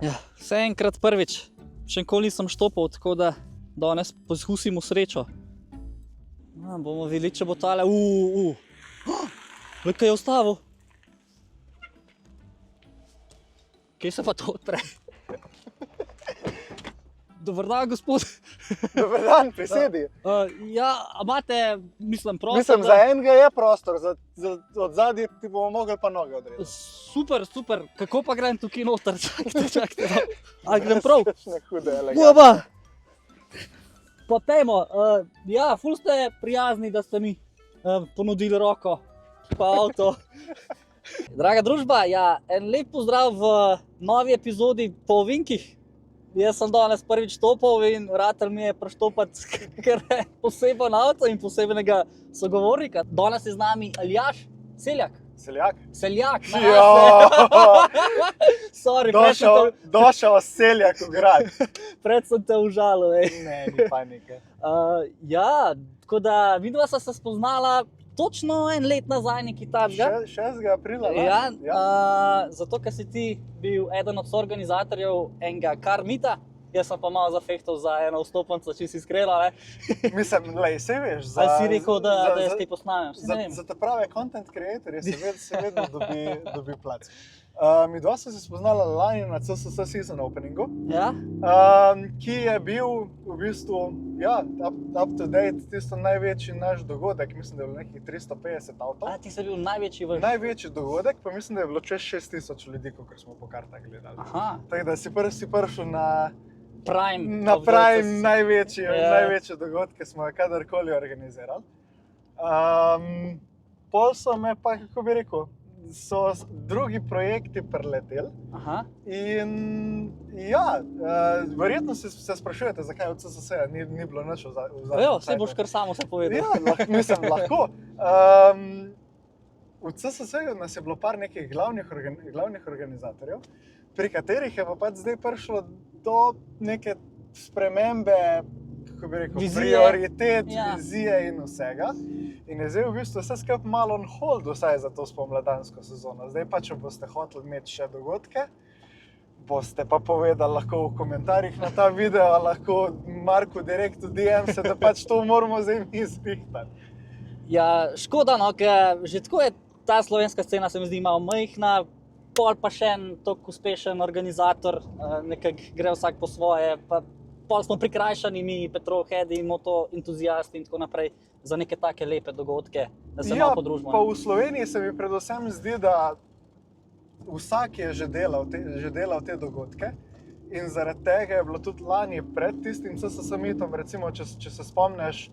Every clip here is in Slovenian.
Ja, vse enkrat prvič. Še nikoli nisem štopal, tako da danes poskusimo srečo. Bomo videli, če bo tale. Kaj je ustavil? Kje se pa to odpre? Dober dan, gospod. Dober dan, prisedi. Ja, a imate, mislim, prostor? Mislim, za enega je prostor, od zadnji ti bomo mogli pa noge odrediti. Super. Kako pa grem tukaj noter? Čakajte. Ali grem prav? Kakšne hude elegante. Boba! Pa pejmo, ja, ful ste prijazni, da ste mi ponudili roko, pa avto. Draga družba, ja, en lep pozdrav v novi epizodi po ovinkih. Jaz sem danes prvič štopal in ratal mi je preštopati kar poseben avto in posebnega sogovornika. Danes je z nami Aljaž Seljak. Seljak? Sorry, Došel Seljak v grad. pred sem te užalil. Ne, ni panike. Ja, tako da vidva sta se spoznala točno en let nazaj, nekaj takega. 6. aprila. Ja, zato, ker si ti bil eden od soorganizatorjev enega Car Meeta, jaz sem pa malo zafehtal za eno vstopnico, če si iskrena, ne? Mislim, saj veš, Ali si rekel, da jaz kaj posnamem? za te prave content creatorje se vedno dobi plac. Mi dva sva se spoznala lani na CSS Season Openingu, Ja? ki je bil v bistvu, ja, up to date, tisto največji naš dogodek, mislim, da je bilo nekih 350 avtov. Ti si bil največji v... Največji dogodek, pa mislim, da je bilo čez 6000 ljudi, kot smo po kartah gledali. Aha, Tako da si prišel na prime. največje dogodke smo kadarkoli organizirali. Pol so me pa, kako bi rekel, so drugi projekti preleteli. Aha. In ja, verjetno se sprašujete, zakaj od CSS-ja ni bilo nič v zadnjem Evo, saj boš kar samo se povedal. Ja, mislim, lahko. V CSS-ju nas je bilo par nekih glavnih organizatorjev, pri katerih je pa pač zdaj prišlo do neke spremembe, kako bi rekel, prioritet, vizije in vsega. In je zdaj v bistvu vse skupaj malo on hold, vsaj za to spomladansko sezono. Zdaj pa, če boste hoteli imeti še dogodke, boste pa povedali lahko v komentarjih na ta video, lahko Marku direkt v DM se, da pač to moramo zdaj mi zrihtati. Ja, škoda, no, ker že tako je ta slovenska scena, se mi zdi, malo majhna, pol pa še en tako uspešen organizator, nekako gre vsak po svoje, pa pol smo prikrajšani mi, petrolheadi in motoentuziasti in tako naprej, za neke take lepe dogodke, da se malo podružimo. Pa v Sloveniji se mi predvsem zdi, da vsak je že delal te dogodke in zaradi tega je bilo tudi lani pred tistim CSS Meetom, recimo, če se spomniš,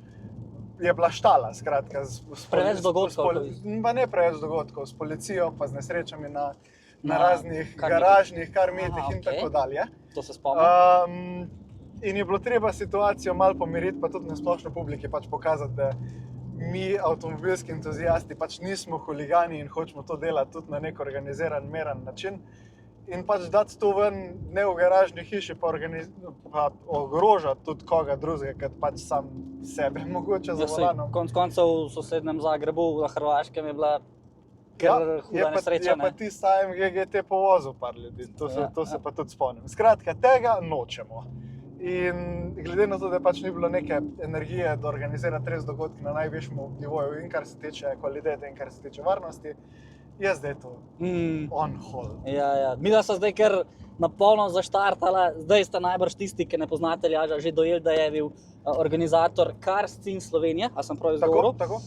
je bila štala, skratka. Preveč dogodkov. Pa ne preveč dogodkov, s policijo, pa z nesrečami na raznih garažnih Car Meetih in tako dalje. To se spomnim. In je bilo treba situacijo malo pomiriti, pa tudi na splošno publiki pač pokazati, da mi, avtomobilski entuzijasti, pač nismo huligani in hočemo to delati tudi na nek organiziran, miren način. In pač dati to ven, ne v garažni hiši, pa ogrožati tudi koga drugega, kot pač sam sebe, mogoče za volanom. Konec koncev v sosednjem Zagrebu, na Hrvaškem je bila kar huda nesreča. Je pa ti stajem GGT povozil par ljudi, to se pa tudi spomnim. Skratka, tega nočemo. In glede na to, da pač ni bilo neke energije, da organizirati res dogodki na najvišjem nivoju in kar se tiče kvalitete in kar se tiče varnosti, je zdaj to on hold. Ja. Midva sta zdaj kar na polno zaštartala, zdaj ste najbrž tisti, ki ne poznate Aljaža, že dojeli, da je bil organizator Car Scene Slovenije, a sem prav izgovoril? Tako.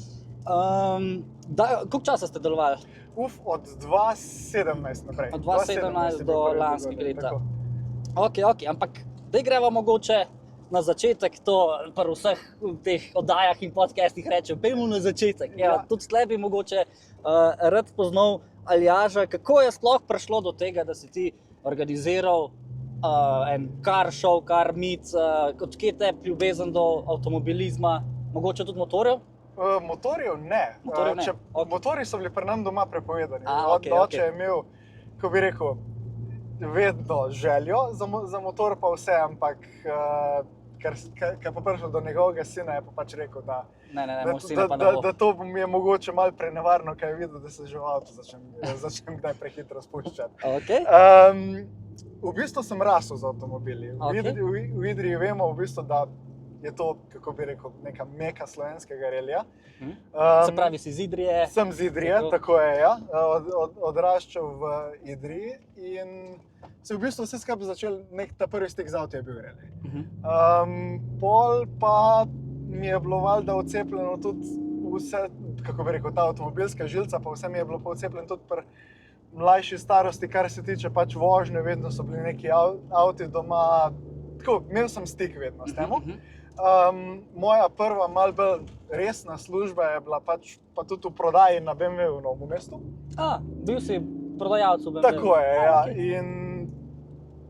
Koliko časa ste delovali? Od 2017 naprej. Od 2017 do lanskega leta. Ok, ampak zdaj greva mogoče na začetek, to pri vseh teh oddajah in podcastih rečem, pejmo na začetek. Ja. Tudi tle bi mogoče rad poznal Aljaža, kako je sploh prišlo do tega, da si ti organiziral en car show, Car Meet, odkje te ljubezen do avtomobilizma, mogoče tudi motorjev? Motorjev ne. Motorji so bili pri nam doma prepovedani. Oče je imel, ko bi rekel, vedno željo za motor pa vse, ampak ker pa prišel do njegovega sina, je pa pač rekel, da to mi je mogoče malo prenevarno, ker je videl, da se že v avtu začnem kdaj prehitro spuščati. V bistvu sem rasel z avtomobili. Okay. V Idriji vemo, v bistvu, da je to, kako bi rekel, neka meka slovenskega relija. Se pravi, si iz Idrije? Sem z Idrije, tako je, ja. Odraščal v Idriji in se v bistvu vse skupaj začel, ta prvi stik z avto je bil relij. Pol pa mi je bilo valjda odcepljeno tudi vse, kako bi rekel, ta avtomobilska žilca, pa vse mi je bilo pa odcepljeno tudi pri mlajši starosti, kar se tiče pač vožnje, vedno so bili neki avti doma, tako, imel sem stik vedno s temu. Moja prva malo bolj resna služba je bila pač pa tudi v prodaji na BMW v Novem mestu. Bil si prodajalec v BMW? Tako je, ja. In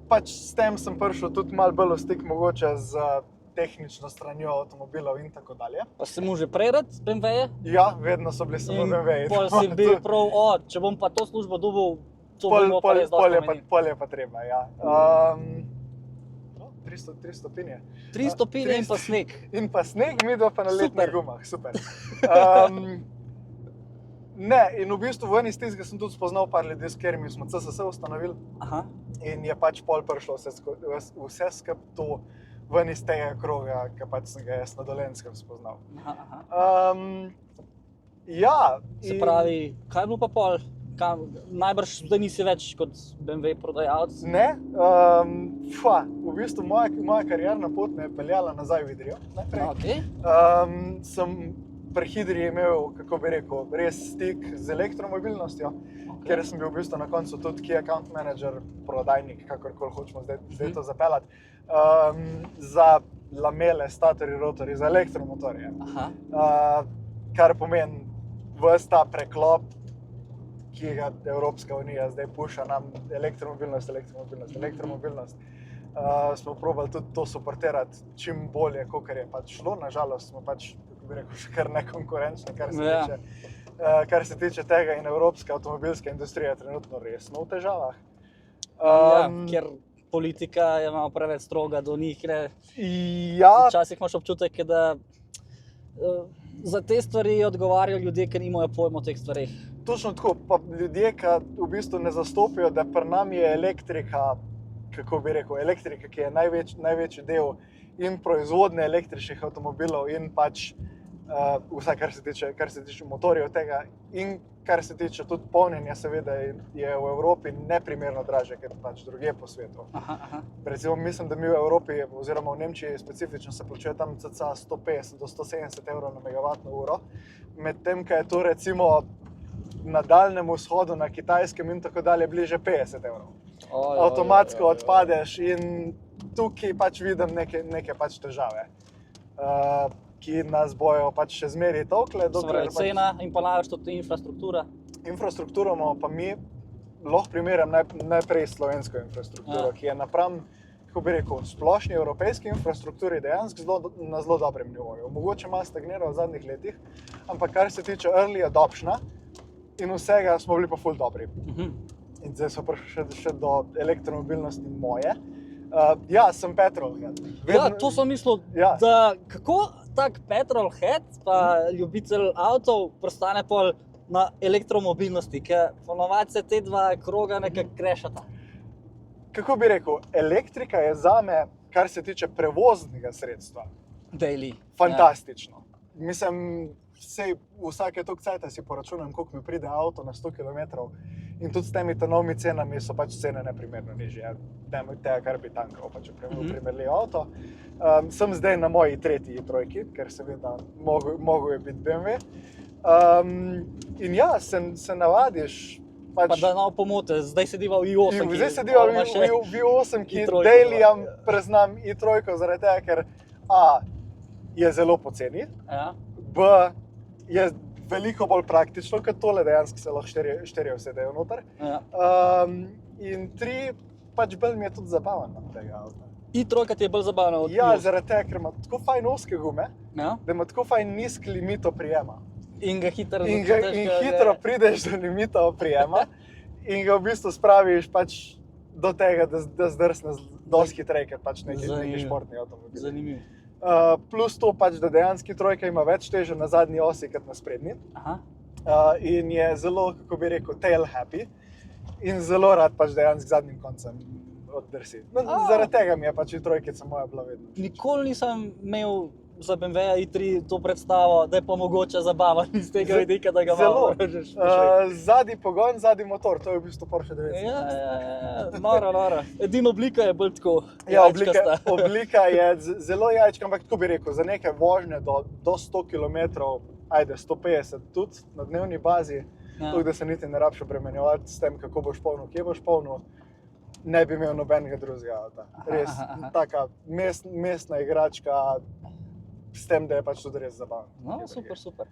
pač s tem sem prišel tudi malo bolj v stik mogoče z tehnično stranjo avtomobilov in tako dalje. Pa si mu že prej rad BMW-je? Ja, vedno so bili samo BMW-ji. Pol si bil prav, če bom pa to službo dobil, to bomo pa res dosti pomenili. Pol je pa treba, ja. 300 stopinje. 3 stopinje in pa sneg. In pa sneg, midva pa na letnih gumah, super. Ne, in v bistvu v eni stiski sem tudi spoznal par ljudi, s katerimi smo CSS ustanovili. In je pač pol prišlo vse skup to ven iz tega kroga, ki pač sem ga jaz na Dolenjskem spoznal. Ja. Se pravi, kaj je bilo pa pol? Najbrž zdaj nisi več kot BMW prodajalec? Ne, v bistvu moja karierna pot me je peljala nazaj v Idrijo najprej. Sem pri Idriji imel, kako bi rekel, res stik z elektromobilnostjo, ker sem bil v bistvu na koncu tudi key account manager, prodajnik, kakorkoli hočemo zdaj to zapeljati, za lamele, statorji, rotorji, za elektromotorje. Kar pomeni ves ta preklop, ki ga Evropska unija zdaj puša nam, elektromobilnost. Smo probali tudi to suportirati čim bolje, kakor je pač šlo. Nažalost smo pač, kako bi rekel, še kar nekonkurenčni, kar se tiče tega, in evropska avtomobilska industrija je trenutno resno v težavah. Ker politika je malo preveč stroga do njih. Včasih imaš občutek, da za te stvari odgovarjajo ljudje, ki nimajo pojma o teh stvareh. Točno tako, pa ljudje, ki v bistvu ne zastopijo, da pri nam je elektrika, kako bi rekel, elektrika, ki je največji del in proizvodnje električnih avtomobilov in pač vse, kar se tiče motorjev tega in kar se tiče tudi polnjenja, seveda je v Evropi neprimerno dražje, kot pač drugje po svetu. Recimo, mislim, da mi v Evropi oziroma v Nemčiji specifično se plačuje tam cca 150 do 170 evrov na megavatno uro, medtem, ko je to recimo na Daljnem vzhodu, na Kitajskem in tako dalje bliže 50 evrov. Avtomatsko odpadeš in tukaj pač vidim neke pač težave, ki nas bojo pač še zmeraj tolkle. Cena in pa največ tudi infrastruktura. Infrastrukturo imamo pa mi, lahko primerjam najprej slovensko infrastrukturo, ki je napram, kako bi rekel, splošni evropejski infrastrukturi dejansko na zelo dobrem nivoju. Mogoče malo stagnira v zadnjih letih, ampak kar se tiče early adoptiona in vsega, smo bili pa ful dobri. In zdaj so prišli še do elektromobilnosti moje. Ja, sem petrolhead. To sem mislil, da kako tak petrolhead pa ljubitelj avtov postane pol na elektromobilnosti, ker ponovadi se te dva kroga nekako krešata. Kako bi rekel, elektrika je zame, kar se tiče prevoznega sredstva, fantastično. Mislim, vsake toliko cajta si poračunam, koliko mi pride avto na 100 km in tudi s temi novimi cenami so pač cene neprimerno nižje tega, kar bi tankal, pač primerljiv avto. Sem zdaj na moji tretji trojki, ker seveda mogel je biti BMW. In ja, se navadiš. Pa da malo pomote, zdaj sediva v i8. Zdaj sediva v i8, ki dailyam preznam i3, zaradi tega, ker A je zelo poceni, B je veliko bolj praktično kot tole, dejansko se lahko štirje usedejo noter. In 3, pač bolj mi je tudi zabaven od tega avta. i3 ti je bolj zabaven od Ja, zaradi tega, ker ima tako fajn ozke gume, da ima tako fajn nizk limit oprijema. In ga hitro hitro prideš do limita oprijema in ga v bistvu spraviš pač do tega, da zdrsne dosti hitreje, kot pač neki športni avtomobil. Zanimivo. Plus to pač, da dejanski trojka ima več teže na zadnji osi kot na sprednji. In je zelo, kako bi rekel, tail happy in zelo rad pač dejansko zadnjim koncem oddrsi. No, zaradi tega mi je pač trojkica moja bila vedno. Nikoli nisem imel za BMW i3 to predstavo, da je pa mogoče zabaven iz tega vidika, da ga malo vržeš. Zadnji pogon, zadnji motor, to je v bistvu Porsche 911. Ja, noro. Edina oblika je bolj tako. Ja, oblika je zelo jajčka, ampak tako bi rekel, za neke vožnje do 100 km, ajde 150 tudi na dnevni bazi, tako da se niti ne rabiš obremenjevati s tem, kako boš polnil, kje boš polnil, ne bi imel nobenega drugega avta. Res, taka mestna igračka, s tem, da je pač tudi res zabavno. No, super.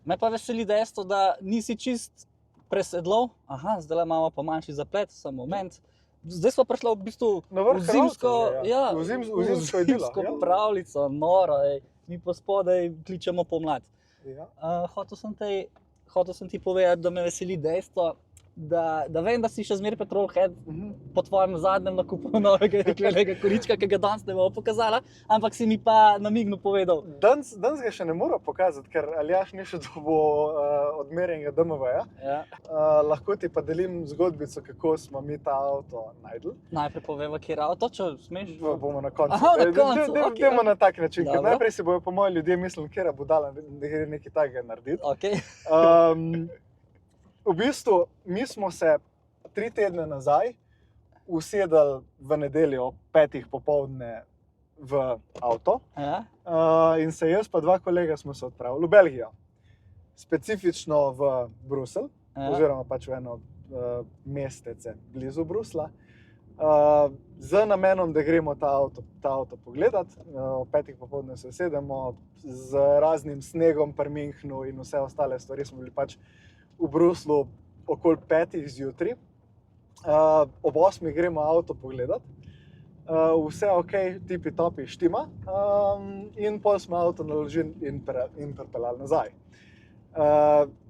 Me pa veseli dejstvo, da nisi čist presedlal. Aha, zdaj imamo pa manjši zaplet, samo moment. Zdaj smo prišli v bistvu v zimsko pravljico, noro, mi pa spodaj kličemo pomlad. Hotel sem ti povedati, da me veseli dejstvo, da vem, da si še zmeraj petrolhead po tvojem zadnjem nakupu novega jeklenega količka, ki ga danes ne bomo pokazala, ampak si mi pa namignil povedal. Danes ga še ne moram pokazati, ker Aljaž ni še dobil odmerjenega DMV-ja. Lahko ti pa delim zgodbico, kako smo mi ta avto našli. Najprej poveva, kje je avto, če smeš? Bomo na koncu. Aha, na koncu, ok. Dajmo na tak način, ker najprej si bojo po moji ljudje mislili, kje je budala, da gre nekaj takega narediti. Ok. V bistvu, mi smo se 3 tedne nazaj usedali v nedeljo 5 popoldne v avto in se jaz pa 2 kolega smo se odpravili v Belgijo, specifično v Bruselj, oziroma pač v eno mestece blizu Brusla, z namenom, da gremo ta avto pogledati. O 5 popoldne se usedemo z raznim snegom pri Münchnu in vse ostale stvari smo bili pač v Bruslu okoli 5 zjutraj. Ob 8 gremo avto pogledati. Vse ok, tipi topi štima. In pol smo avto naložili in pripeljali nazaj.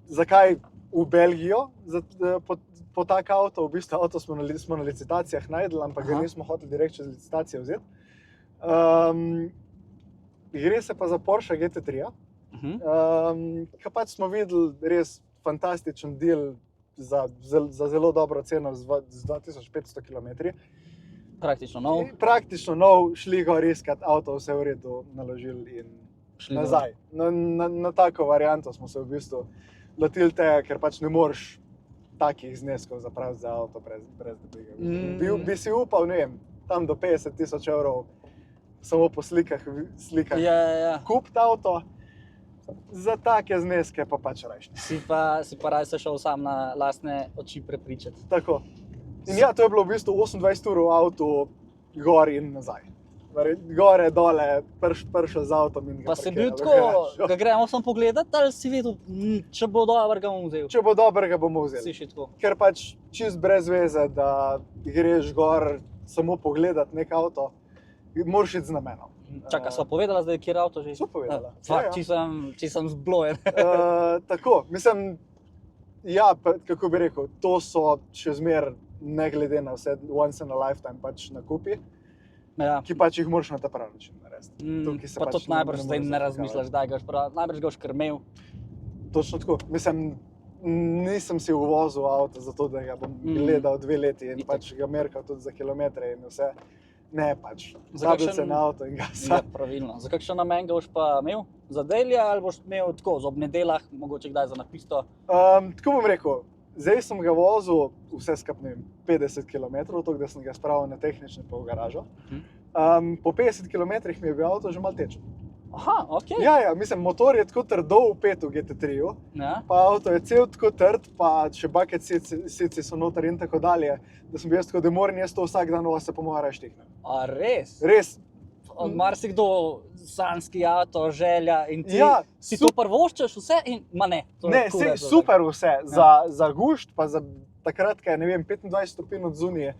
Zakaj v Belgijo po tak avto? V bistvu avto smo na licitacijah našli, ampak ga nismo hoteli direkt čez licitacijo vzeti. Gre se pa za Porsche GT3, ki pač smo videli res fantastičen deal za zelo dobro ceno z 2500 km. Praktično nov. Praktično nov, šli ga riskat, avto vse v redu naložili in nazaj. Na tako varianto smo se v bistvu lotili tega, ker pač ne moreš takih zneskov zapraviti za avto brez da bi si upal, ne vem, tam do 50 000 evrov samo po slikah kupiti avto. Za take zneske pa pač rajš. Si pa raj se šel sam na lastne oči prepričati. Tako. In ja, to je bilo v bistvu 28 ur v avtu, gor in nazaj. Gore, dole, pršel z avtom in ga pa se bil tako, ga gremo sam pogledati, ali si videl, če bo dober, ga bomo vzeli? Če bo dober, ga bomo vzeli. Si še tako. Ker pač čist brez veze, da greš gor samo pogledati nek avto, moraš iti z namenom. Čakaj, sva povedala zdaj, kjer avto že? Sva povedala. Če sem zblojen. Tako, mislim, ja, kako bi rekel, to so še zmer, ne glede na vse, once in a lifetime pač nakupi, ki pač jih moraš na ta pravi način narediti. Pa tudi najbrž zdaj ne razmišljaš, da ga najbrž ga boš krmel. Točno tako, mislim, nisem si uvozil avto zato, da ga bom gledal 2 leti in pač ga merkal tudi za kilometre in vse. Ne, pač, tablice na avto in gasa. Ja, pravilno. Za kakšen namen ga boš pa imel? Za delja ali boš imel tako, ob nedeljah, mogoče kdaj za napisto? Tako bom rekel, zdaj sem ga vozil vse skupaj 50 km, tako da sem ga spravil na tehnične pa v garažo. Po 50 km mi je bil avto že malo tečen. Aha, ok. Ja, mislim, motor je tako trdo vpet v GT3-ju, pa avto je cel tako trd, pa še bucket seatsi so noter in tako dalje, da sem bil jaz tako, da moram jaz to vsak dan se po mojem raje štihnem. A res? Res. Marsikdo sanjski avto, želja in ti si to prvoščeš vse in ma ne. Ne, super vse, za gušt, pa za takrat, kaj ne vem, 25 stopinj od zunije.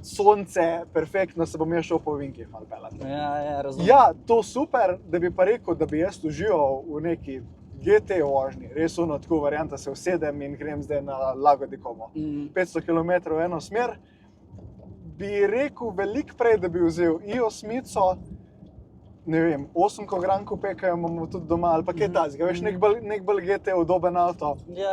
Sonce, perfektno, se bom jaz šel po ovinkih malo pelati. Ja, razumem. Ja, to super, da bi pa rekel, da bi jaz užival v neki GT vožnji, res ono tako varianta, se usedem in grem zdaj na Lagodi Como. 500 km v eno smer, bi rekel veliko prej, da bi vzel i8-ico ne vem, 8 kogrankov pekajo, imamo tudi doma, ali pa kaj tazga, veš, nek bolj GT udoben avto. Ja.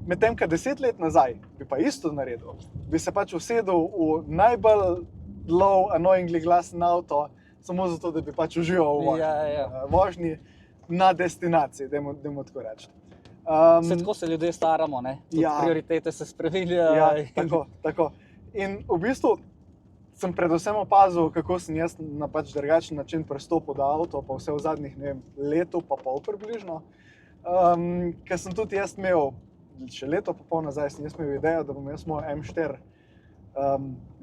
Medtem, ka 10 let nazaj bi pa isto naredil, bi se pač usedel v najbolj low, annoyingly glasen avto, samo zato, da bi pač užival v vožnji. Vožnji na destinaciji, dajmo tako reči. Se tako se ljudje staramo, ne? Tudi prioritete se spreminjajo. Ja, tako. In v bistvu sem predvsem opazil, kako sem jaz na pač drugačen način pristopil do avto, pa vse v zadnjih, ne vem, letu pa pol približno. Ker sem tudi jaz imel, še leto pa pol nazaj, sem jaz imel idejo, da bom jaz moj M4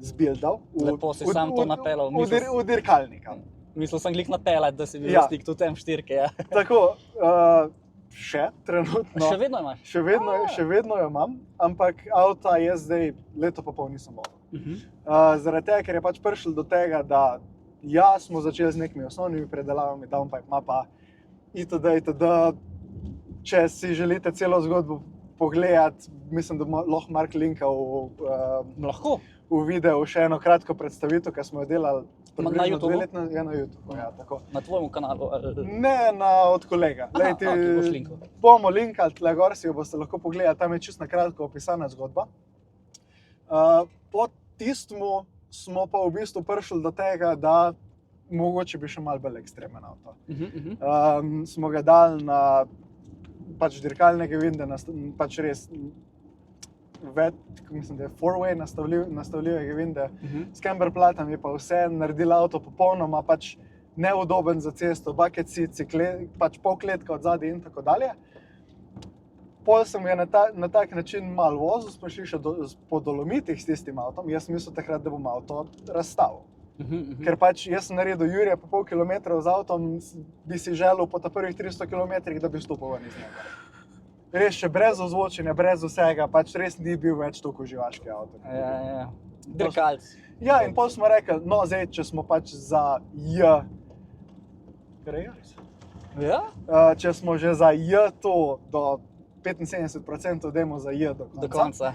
zbildal. Lepo si sam to napeljal. V dirkalnika. Mislil sem glih napeljati, da si bil stik tudi M4-ke, ja. Tako, še trenutno. Še vedno imaš? Še vedno jo imam, ampak avta jaz zdaj leto pa pol nisem vozil. Zaradi tega, ker je pač prišlo do tega, da smo začeli z nekimi osnovnimi predelavami, downpipe mapa, itd. Če si želite celo zgodbo pogledati, mislim, da lahko Mark linka v videu še eno kratko predstavitev, ki smo jo delali na YouTube? Na YouTube, ja, tako. Na tvojem kanalu? Ne, od kolega. Boš linkal. Bomo linkali tle gor, si jo boste lahko pogledali, tam je čisto na kratko opisana zgodba. Po tistmu smo pa v bistvu prišli do tega, da mogoče bi še malo bolj ekstremen avto. Smo ga dali na pač dirkalnega vinda, pač res mislim, da je four-way nastavljivega vinda, s camber platami pa vse, naredili avto popolnoma pač neudoben za cesto, bucket seats, pač pol kletka od zadaj in tako dalje. Pol sem ga na tak način malo vozil, smo šli še po Dolomitih s tistim avtom, jaz sem mislil takrat, da bom avto razstavil. Ker pač jaz sem naredil jurje po pol kilometrov z avtom, bi si želel po ta prvih 300 kilometrih, da bi stopil ven iz njega. Res še brez ozvočenja, brez vsega, pač res ni bil več toliko živaški avto. Ja. Dirkalc. Ja, in pol smo rekli, no zdaj, če smo pač za če smo že za to do 75% dajmo za do konca.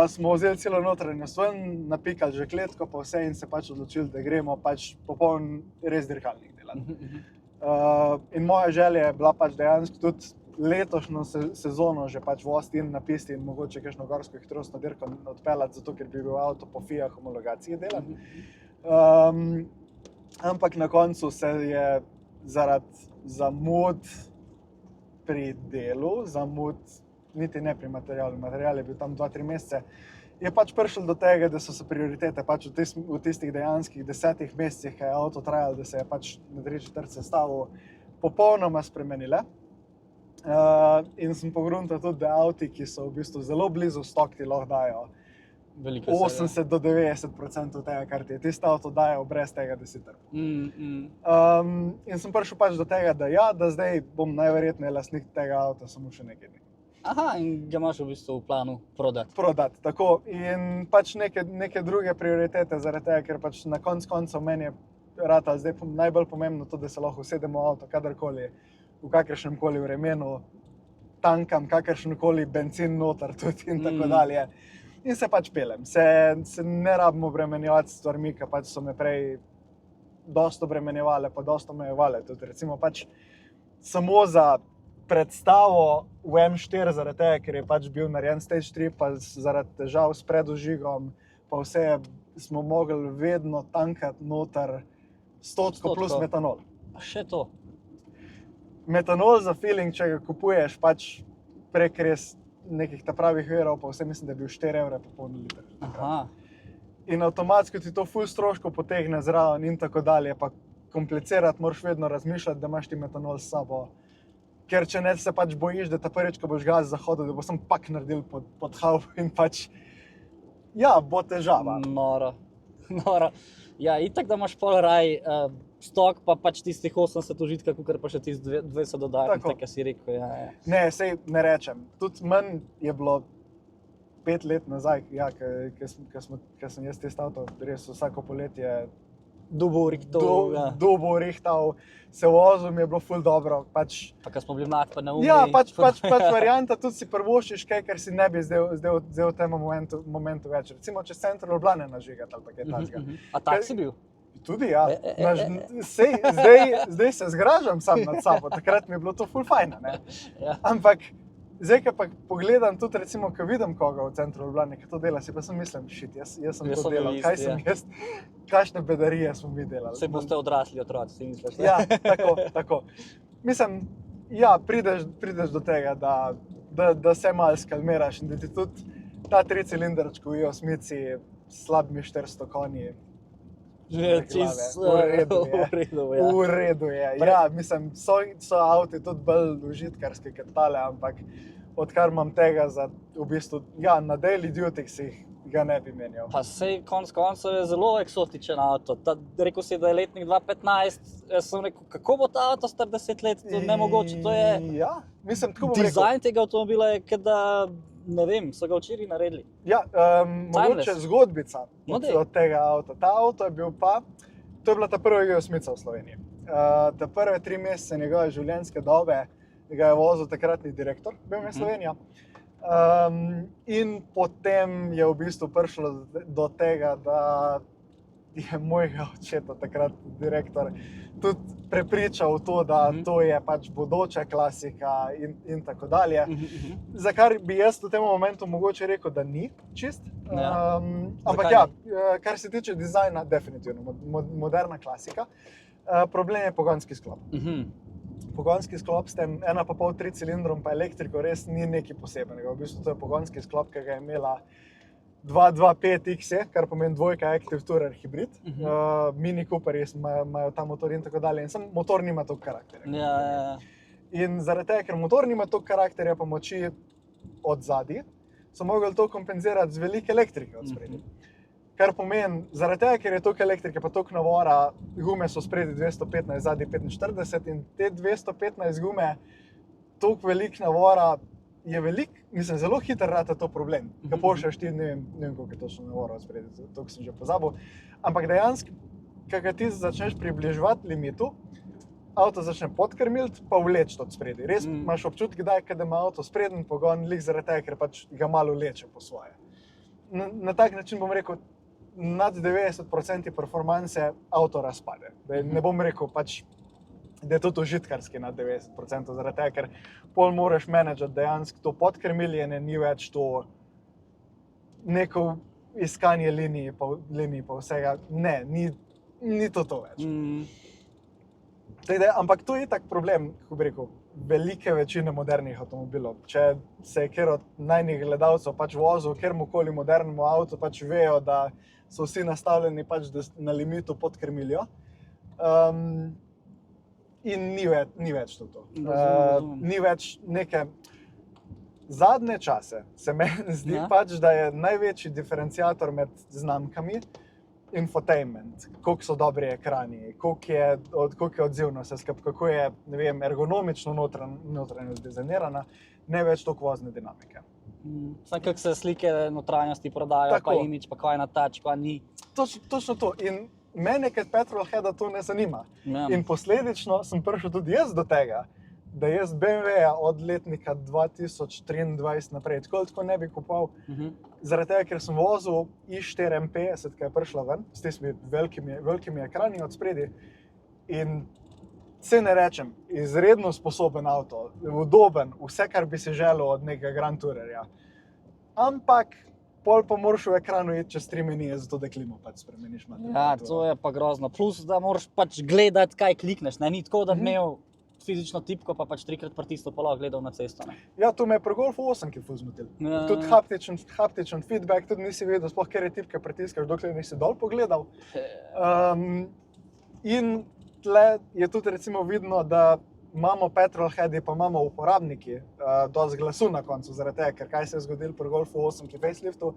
Smo vzeli celo notranjost ven, napikali že kletko pa vse in se pač odločili, da gremo pač popoln res dirkalnik delati. In moja želja je bila pač dejansko tudi letošnjo sezono že pač voziti in na pisti in mogoče kakšno gorsko hitrostno dirko odpeljati, zato ker bi bil avto po FIA homologaciji delati. Ampak na koncu se je zaradi zamud pri delu, zamud niti ne pri materialu, material je bil tam 2-3 mesece, je pač prišlo do tega, da so se prioritete pač v tistih dejanskih 10 mesecih, ki je avto trajal, da se je pač na 3/4 sestavu popolnoma spremenile. In sem pogruntal tudi, da avti, ki so v bistvu zelo blizu stok, ti lahko dajo 80 do 90% tega, kar ti je tisti avto dajal, brez tega, da si trpel. In sem prišel pač do tega, da zdaj bom najverjetneje lastnik tega avta samo še nekaj dni. Aha, in ga imaš v bistvu v planu prodati. Prodati, tako. In pač neke druge prioritete zaradi tega, ker pač na koncu meni je ratalo zdaj najbolj pomembno to, da se lahko usedemo v avto kadarkoli, v kakršnemkoli vremenu, tankam kakršenkoli bencin noter tudi in tako dalje. In se pač pelem. Se ne rabim obremenjevati s stvarmi, ki pač so me prej dosti obremenjevale, pa dosti omejevale. Tudi recimo pač samo za predstavo v M4 zaradi tega, ker je pač bil narejen stage 3, pa zaradi težav s predožigom, pa vse smo mogli vedno tankati noter 100% plus metanol. A še to? Metanol za filling, če ga kupuješ pač prek res nekih ta pravih virov, pa vse mislim, da je bil 4 evre po polni liter. Aha. In avtomatsko ti to ful stroškov potegne zraven in tako dalje, pa komplicirati moraš vedno razmišljati, da imaš ti metanol s sabo. Ker če ne se pač bojiš, da ta prvič, ko boš gas zahodil, da bo sem pak naredil pod haubo in pač, ja, bo težava. Noro. Ja, itak da imaš pol raj stok, pa pač tistih 80 užitka, kakor pa še tistih 20 dodatkov, tako si rekel. Ja. Ne, sej ne rečem. Tudi manj je bilo 5 let nazaj, ja, ko sem jaz tisti avto res vsako poletje Dubo rihtal, se vozil, mi je bilo ful dobro. Pa ko smo bili mladi, pa neumni. Ja, pač varianta, tudi si prvoščiš kaj, kar si ne bi zdaj v tem momentu več. Recimo, če Central Ljubljane nažigati ali pa kaj takega. A tak si bil? Tudi ja, zdaj se zgražam sam nad sabo, takrat mi je bilo to ful fajn, ne? Ja. Ampak zdaj, ko pa pogledam tudi recimo, ko vidim koga v centru Ljubljane, ki to dela, si pa sem mislim, jaz sem to delal, kaj sem jaz, kakšne bedarije smo mi delali. Saj boste odrasli otroci, si misliš? Ja, tako. Mislim, ja, prideš do tega, da se malo skalmiraš in da ti tudi ta 3-cilinderček v osmici s slabimi 400 konji. Že čisto v redu je. Ja, mislim, so avti tudi bolj užitkarski kot tale, ampak odkar imam tega za v bistvu, ja, na daily duty si ga ne bi menjal. Pa sej konec koncev je zelo eksotičen avto. Rekel si, da je letnik 2015, jaz sem rekel, kako bo ta avto star 10 let, to je nemogoče, to je... Ja, mislim, tako bom rekel. Dizajn tega avtomobila je, da, ne vem, so ga včeraj naredili. Ja, mogoče zgodbica od tega avta. Ta avto je bil pa, to je bila ta prva G8 v Sloveniji. Ta prve 3 mesece njegove življenjske dobe ga je vozil takratni direktor BMW Slovenija. In potem je v bistvu prišlo do tega, da je mojega očeta, takrat direktor, tudi prepričal v to, da to je pač bodoča klasika in tako dalje. Za kar bi jaz v tem momentu mogoče rekel, da ni čist. Ampak ja, kar se tiče dizajna, definitivno moderna klasika. Problem je pogonski sklop. Pogonski sklop s tem 1,5-3 cilindrom pa elektriko res ni nekaj posebnega. V bistvu to je pogonski sklop, ki ga je imela 225X, kar pomeni dvojka Active Tourer hibrid. Mini Cooperji imajo ta motor in tako dalje. In sam motor nima toliko karakterja. Ja. In zaradi tega, ker motor nima toliko karakterja pa moči od zadaj, so mogli to kompenzirati z veliko elektrike od spredaj. Kar pomeni, zaradi tega, ker je toliko elektrike pa toliko navora, gume so spredi 215, zadnji 45 in te 215 gume, toliko veliko navora je mislim, zelo hiter rata to problem. Ko pošljaš ti, ne vem koliko je točno navora spredi, toliko sem že pozabil. Ampak dejansko, ko ti začneš približevati limitu, avto začne podkrmiliti pa vleči od spredi. Res imaš občutek, da ima avto spreden pogon, lik zaradi tega, ker pač ga malo vleče po svoje. Na tak način bom rekel, nad 90% performanse avto razpade. Ne bom rekel pač, da je tudi užitkarski nad 90%, zaradi tega, ker pol moraš menedžati dejansko to podkrmiljenje, ni več to neko iskanje linij pa vsega. Ne, ni to več. Ampak to je tak problem, kako bi rekel, velike večine modernih avtomobilov. Če se je kjer od najnih gledalcev pač vozil kjermukoli modernemu avtu, pač vejo, da so vsi nastavljeni pač, da na limitu podkrmilijo. In ni več to. Ni več neke... Zadnje čase se meni zdi pač, da je največji diferenciator med znamkami infotainment, koliko so dobri ekrani, koliko je odzivno vse skupaj, kako je, ne vem, ergonomično notranjost dizajnirana, ne več toliko vozne dinamike. Samo kako se slike notranjosti prodajo, pa imidž, pa kaj na touch, kaj ni. Točno to. In mene kot petrolheada to ne zanima. In posledično sem prišel tudi jaz do tega, da jaz BMW-ja od letnika 2023 naprej tako ne bi kupoval, zaradi tega, ker sem vozil i4 M50, ki je prišla ven, s tistimi velikimi ekrani od spredi. In se ne rečem, izredno sposoben avto, udoben, vse, kar bi si želel od nekega Grand Tourerja. Ampak pol pa moraš v ekranu iti čez 3 menije, zato da klimo pač spremeniš. Ja, to je pa grozno. Plus, da moraš pač gledati, kaj klikneš. Ni tako, da bi imel fizično tipko, pa pač 3-krat pritisnil, pa lahko gledal na cesto. Ja, to me je pri Golfu 8 ful zmotil. Tudi haptičen feedback, tudi nisi vedel, sploh kjer je tipke pritiskaš, dokler nisi dol pogledal. In tle je tudi recimo vidno, da imamo petrolheadi, pa imamo uporabniki dosti glasu na koncu, zaradi tega, ker kaj se je zgodilo pri Golfu 8 faceliftu,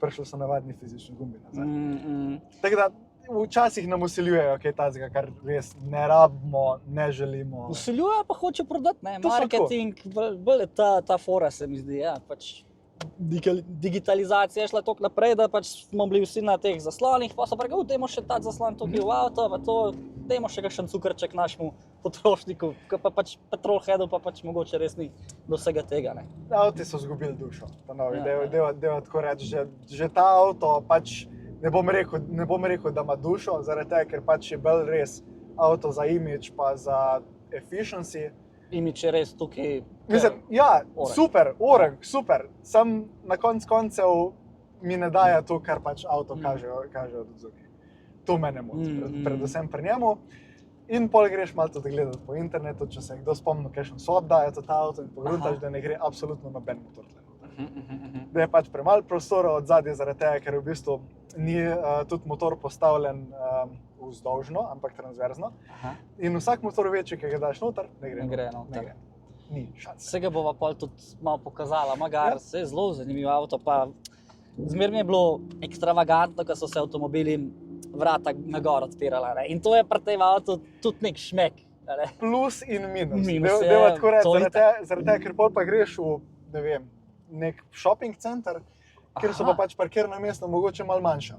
prišli so navadni fizični gumbi nazaj. Tako da, včasih nam vsiljujejo kaj tazga, kar res ne rabimo, ne želimo. Vsiljujejo pa hoče prodati, ne? Marketing, bolj je ta fora, se mi zdi, ja, pač digitalizacija je šla toliko naprej, da pač smo bili vsi na teh zaslonih, pa so pa rekel, dajmo še ta zaslon tukaj v avto, pa to, dajmo še kakšen cukrček našemu potrošniku, pa pač petrolheadu pa pač mogoče res ni do vsega tega, ne. Avti so zgubili dušo, ta novi, dejo tako reči, že ta avto pač ne bom rekel, da ima dušo, zaradi tega, ker pač je bolj res avto za imidž, pa za efficiency. Imidž je res tukaj. Mislim, ja, oreng. super, oreng, super. Sam na koncev mi ne daje to, kar pač avto kaže od zunaj. To mene moti, predvsem pri njemu. In pol greš malo tudi gledati po internetu, če se kdo spomni, kakšen swap daje ta avto in pogruntaš, da ne gre absolutno noben motor tle. Da je pač premalo prostora od zadaj zaradi tega, ker v bistvu ni tudi motor postavljen vzdolžno, ampak transverzno. In vsak motor večji, ki ga daš noter, ne gre noter. Ni šanse. Vsega bova pol tudi malo pokazala, magar se je zelo zanimiv avto, pa zmer mi je bilo ekstravagantno, ko so se avtomobili vrata na gor odpirala. Ne? In to je pri tem avtu tudi nek šmek. Ne? Plus in minus. Minus Deva tako reči, to zaradi tega, ker pol pa greš v, ne vem, nek shopping center, kjer so pa pač parkirna mesta mogoče malo manjša.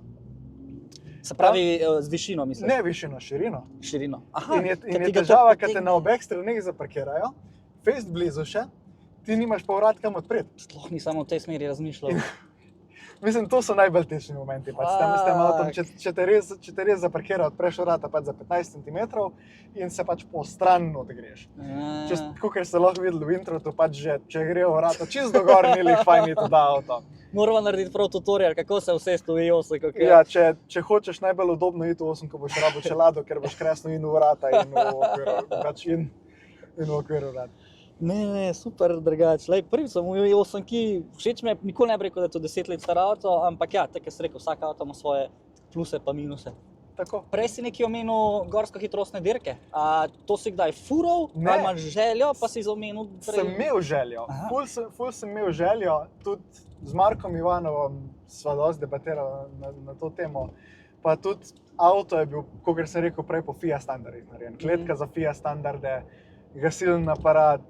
Se pravi z višino, mislim? Ne višino, širino. Širino. In je težava, ker te na obeh straneh zaparkirajo, fejst blizu še, ti nimaš pa vrat kam odpreti. Sploh nisem v tej smeri razmišljal. Mislim, to so najbolj tečni momenti. Pač s tem avtom, če te res zaparkira, odpreš vrata pač za 15 cm in se pač po stran greš. Kakor ste lahko videli v introtu, pač že, če grejo vrata čisto gor, ni lih fajn iti da avto. Moramo narediti prav tutorial, kako se vsesti v i8. Ja, če hočeš najbolj udobno iti v 8, ko boš rabo čelado, ker boš kresno in v vrata in v okviru vrata. Ne, super drugače. Prvi sem v i8, ki všeč mi je, nikoli ne bi rekel, da je to 10 let star avto, ampak ja, tako si rekel, vsak avto ima svoje pluse pa minuse. Tako. Prej si nekaj omenil gorsko-hitrostne dirke. To si kdaj fural, ali imaš željo, pa si zamenil prej? Sem imel željo, ful sem imel željo, tudi z Markom Ivanovom sva dosti debatirala na to temo, pa tudi avto je bil, kakor sem rekel prej, po FIA standardih narejen. Kletka za FIA standarde, gasilni aparat,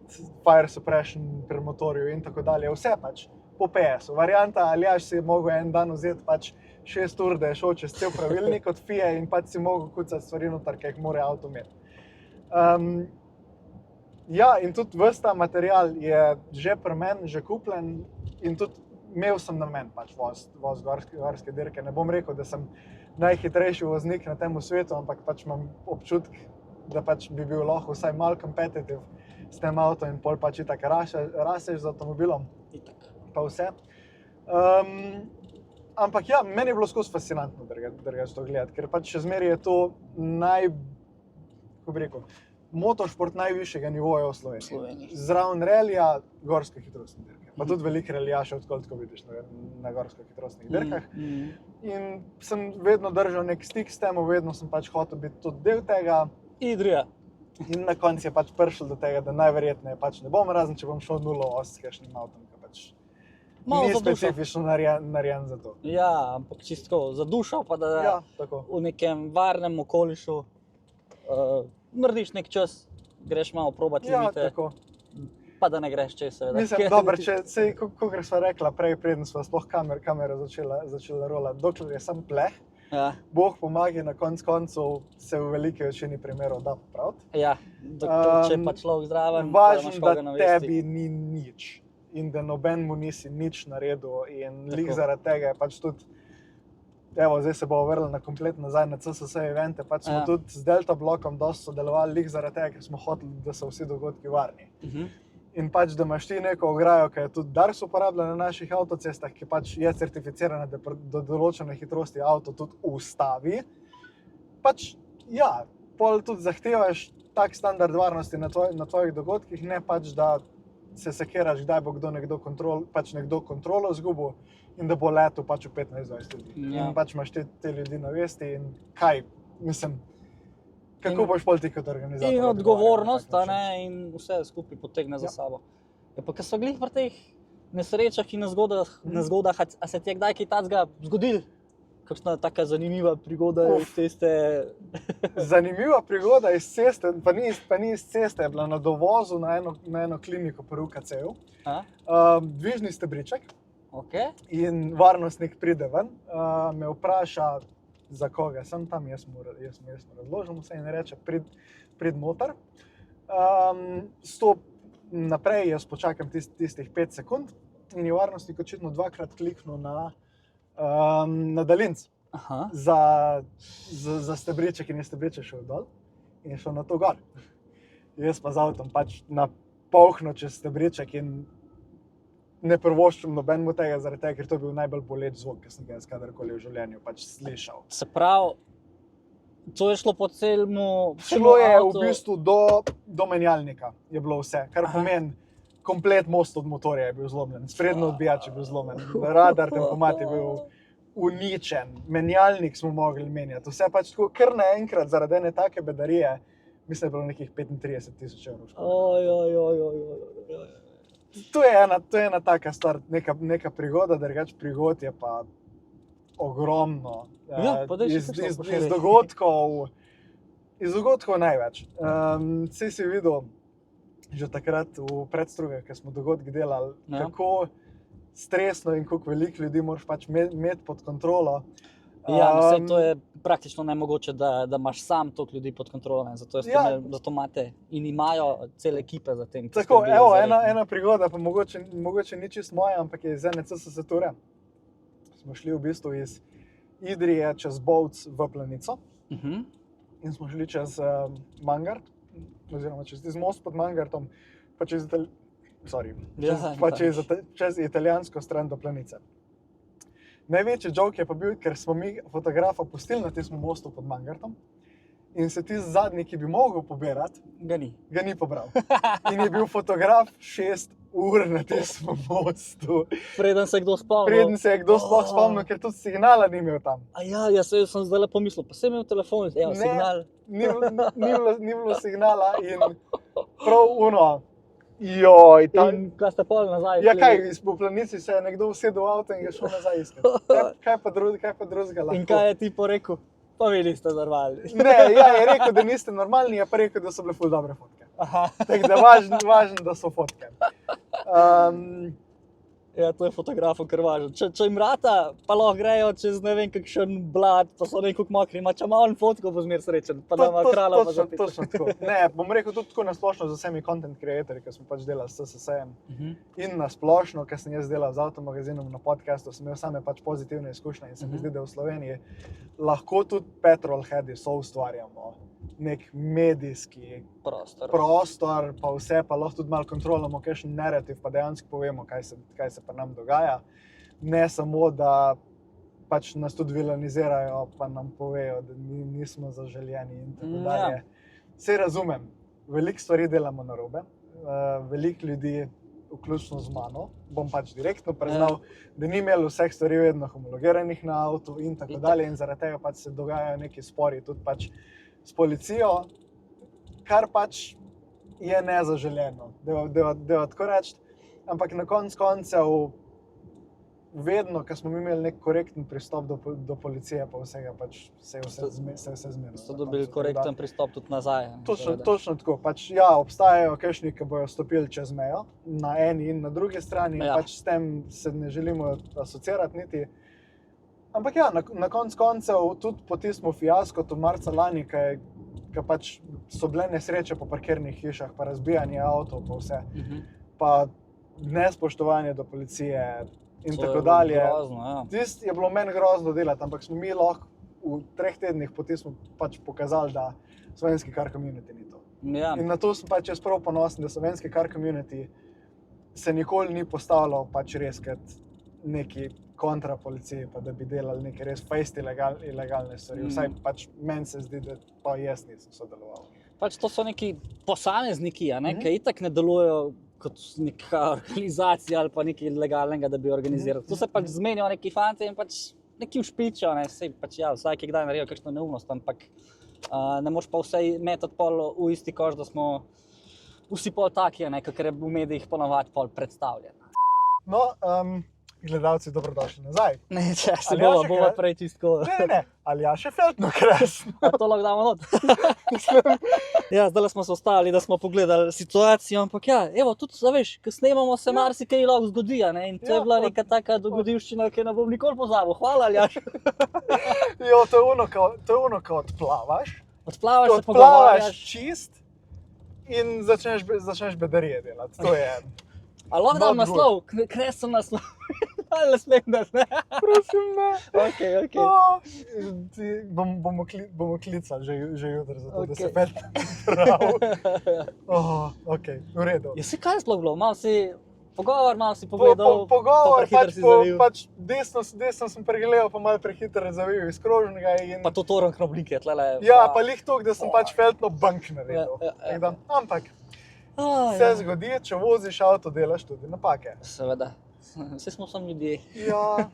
fire suppression pri motorju in tako dalje, vse pač po PS-u. Varianta Aljaž si je mogel en dan vzeti pač 6 ur, da je šel čez cel pravilnik od FIA in pač si mogel kucati stvari noter, ki jih mora avto imeti. Ja, in tudi ves ta material je že pri meni, že kupljen in tudi imel sem namen pač voziti gorske dirke. Ne bom rekel, da sem najhitrejši voznik na tem svetu, ampak pač imam občutek, da pač bi bil lahko vsaj malo competitive s tem avtom in pol pač itak raseš z avtomobilom. Pa vse. Ampak ja, meni je bilo skozi fascinantno drugače to gledati, ker pač še zmeraj je to kako bi rekel, motošport najvišjega nivoja v Sloveniji. Zraven relija, gorske hitrostne dirke. Pa tudi veliko relijašev, tako vidiš na gorsko-hitrostnih dirkah. In sem vedno držal nek stik s tem, vedno sem pač hotel biti tudi del tega. Idrija. In na koncu je pač prišel do tega, da najverjetneje pač ne bom, razen če bom šel 0,8 s kakšnim avtom, ki pač ni specifično narejen za to. Ja, ampak čisto za dušo, pa da v nekem varnem okolišu narediš nek čas, greš malo probati limite. Ja, tako. Pa da ne greš čez, seveda. Mislim, dobro, kakor sva rekla prej, preden sva sploh kamera začela rolati, dokler je sam pleh, Bog pomagi, na koncu se v veliki večini primerov da popraviti. Ja, če pa človek zraven, važno, da tebi ni nič in da nobenemu nisi nič naredil in lih zaradi tega je pač tudi, evo, zdaj se bomo vrli na komplet nazaj na CSS evente, pač smo tudi z Delta blokom dosti sodelovali lih zaradi tega, ker smo hoteli, da so vsi dogodki varni. In pač, da imaš ti neko ograjo, ki je tudi Dars uporablja na naših avtocestah, ki pač je certificirana, da do določene hitrosti avto tudi ustavi. Pač, ja, pol tudi zahtevaš tak standard varnosti na tvojih dogodkih, ne pač, da se sekiraš, kdaj bo nekdo kontrolo izgubil in da bo letel pač v 15-20 ljudi. In pač imaš te ljudi na vesti in kaj, mislim, kako boš pol ti kot organizator? In odgovornost, in vse skupaj potegne za sabo. Pa ko so glih pri teh nesrečah in nezgodah, a se ti je kdaj kaj takega zgodil? Kakšna taka zanimiva prigoda iz ceste? Zanimiva prigoda iz ceste, pa ni iz ceste, je bila na dovozu na eno kliniko pri UKC-ju. Dvižni stebriček in varnostnik pride ven, me vpraša, za koga sem tam, jaz mu razložim vse in reče, prid noter. Stop naprej, jaz počakam tistih 5 sekund in je varnostnik očitno dvakrat kliknul na daljinc. za stebriček in je stebriček šel dol in je šel na to gor. Jaz pa z avtom pač napolhno čez stebriček in ne prvoščim nobenemu tega, zaradi tega, ker to je bil najbolj boleč zvok, ki sem ga jaz kadarkoli v življenju pač slišal. Se pravi, to je šlo po celemu Šlo je avtu. v bistvu do menjalnika, je bilo vse, kar pomeni, komplet most od motorja je bil zlomljen, sprednji odbijač je bil zlomljen, radar, tempomat je bil uničen, menjalnik smo mogli menjati, vse pač tako, kar naenkrat zaradi ene take bedarije, mislim, da je bilo nekih 35,000 evrov. To je ena taka stvar, neka prigoda, drugač prigod je pa ogromno. Ja, pa daj še kakšno Iz pošeri. dogodkov največ. Saj si videl že takrat v predstrugah, ko smo dogodki delali, kako stresno in koliko veliko ljudi moraš pač imeti pod kontrolo. Ja, vse to je praktično nemogoče, da imaš sam toliko ljudi pod kontrolo, ne? Zato imate in imajo cele ekipe za tem. Tako, evo, ena prigoda, pa mogoče ni čist moja, ampak je iz ene CSS ture. Smo šli v bistvu iz Idrije čez Bovc v Planico in smo šli čez Mangart, oziroma čez most pod Mangartom, pa čez italijansko stran do Planice. Največji joke je pa bil, ker smo mi fotografa pustili na tistem mostu pod Mangartom in se tisti zadnji, ki bi mogel pobirati, ga ni pobral. In je bil fotograf 6 ur na tistem mostu. Preden se je kdo spomnil. Preden se je kdo sploh spomnil, ker tudi signala ni imel tam. Jaz sem zdaj pomislil, pa sem imel telefon, signal. Ni bilo signala in prav joj, tam... In kaj ste pol nazaj? Ja, kaj, po Planici se je nekdo usedel v avto in je šel nazaj iskat. Kaj pa drugega lahko? In kaj je ti porekel? Pa vi niste normalni. Ne, ja, je rekel, da niste normalni, je pa rekel, da so bile ful dobre fotke. Tako da važno, da so fotke. Ja, to je fotografov kar važno. Če jim rata, pa lahko grejo čez ne vem kakšen blad, pa so nekako mokri, če ima on fotko, bo zmer srečen, pa da ima krala pa zapiti. Točno tako. Ne, bom rekel tudi tako nasplošno z vsemi content creatorji, ki smo pač delali s CSS-em. In nasplošno, ker sem jaz delal z Avtomagazinom na podcastu, sem imel same pač pozitivne izkušnje in se mi zdi, da v Sloveniji lahko tudi petrolheadi soustvarjamo nek medijski prostor, pa vse, pa lahko tudi malo kontrolamo kakšen narativ, pa dejansko povemo, kaj se pri nam dogaja. Ne samo, da pač nas tudi vilanizirajo, pa nam povejo, da nismo zaželjeni in tako dalje. Saj razumem, veliko stvari delamo narobe, veliko ljudi, vključno z mano, bom pač direktno priznal, da ni imel vseh stvari vedno homologiranih na avtu in tako dalje in zaradi tega pač se dogajajo neki spori tudi pač s policijo, kar pač je nezaželjeno, da tako reči, ampak na koncev vedno, ko smo imeli nek korekten pristop do policije, pa vsega pač se je vse zmenilo. Ste dobili korekten pristop tudi nazaj. Točno tako, pač ja, obstajajo kakšni, ki bojo stopili čez mejo, na eni in na drugi strani, pač s tem se ne želimo asociirati niti. Ampak ja, na koncev tudi po tistem fiaskotu marca lani, ko pač so bile nesreče po parkirnih hišah, pa razbijanje avtov, pa vse, pa nespoštovanje do policije in tako dalje. Tisto je bilo meni grozno delati, ampak smo mi lahko v 3 tednih po tistem pač pokazali, da slovenski car community ni to. In na to sem pač jaz prav ponosen, da slovenski car community se nikoli ni postavljal pač res kot neki kontra policiji, pa da bi delali neke res fejst ilegalne stvari. Vsaj pač meni se zdi, da pa jaz nisem sodeloval. Pač to so neki posamezniki, ki itak ne delujejo kot neka organizacija ali pa nekaj legalnega, da bi organizirali. Tu se pač zmenijo neki fanti in pač neki ušpičijo, sej pač ja, vsake kdaj naredijo kakšno neumnost, ampak ne moš pa vse metati pol v isti koš, da smo vsi pol taki, kakor je v medijih ponavadi pol predstavljen. No, gledalci, dobrodošli nazaj. Ne, če se bova prej čistko. Ne, Aljaž je Feltno krasno. A to lahko damo not? Ja, zdaj smo se ostali, da smo pogledali situacijo, ampak ja, evo, tudi, veš, ko snemamo se marsikaj lahko zgodi, in to je bila neka taka dogodivščina, ki ne bom nikoli pozabil. Hvala, Aljaž. Jo, to je ono, ko odplavaš. Odplavaš se pogovarjaš. Odplavaš čist in začneš bedarije delati. To je... A lahko dam naslov, kresen naslov. Ali ne smem dati, ne? Prosim, ne. Ok. Bomo klicali že jutri, zato da Okej. se peljem prav. Ok, v redu. Ja, si kaj je sploh bilo? Malo si pogovor, malo si pogledal, Pogovor, prehitro si zavil. pač desno sem pregledal, pa malo prehitro zavil iz krožnega. Pa to toren oblike, tlele. Ja, pa lih toliko, da sem pač feltno bank naredil. Ja. Tako da, ampak se zgodi, če voziš avto, delaš tudi napake. Seveda, vsi smo samo ljudje. Ja,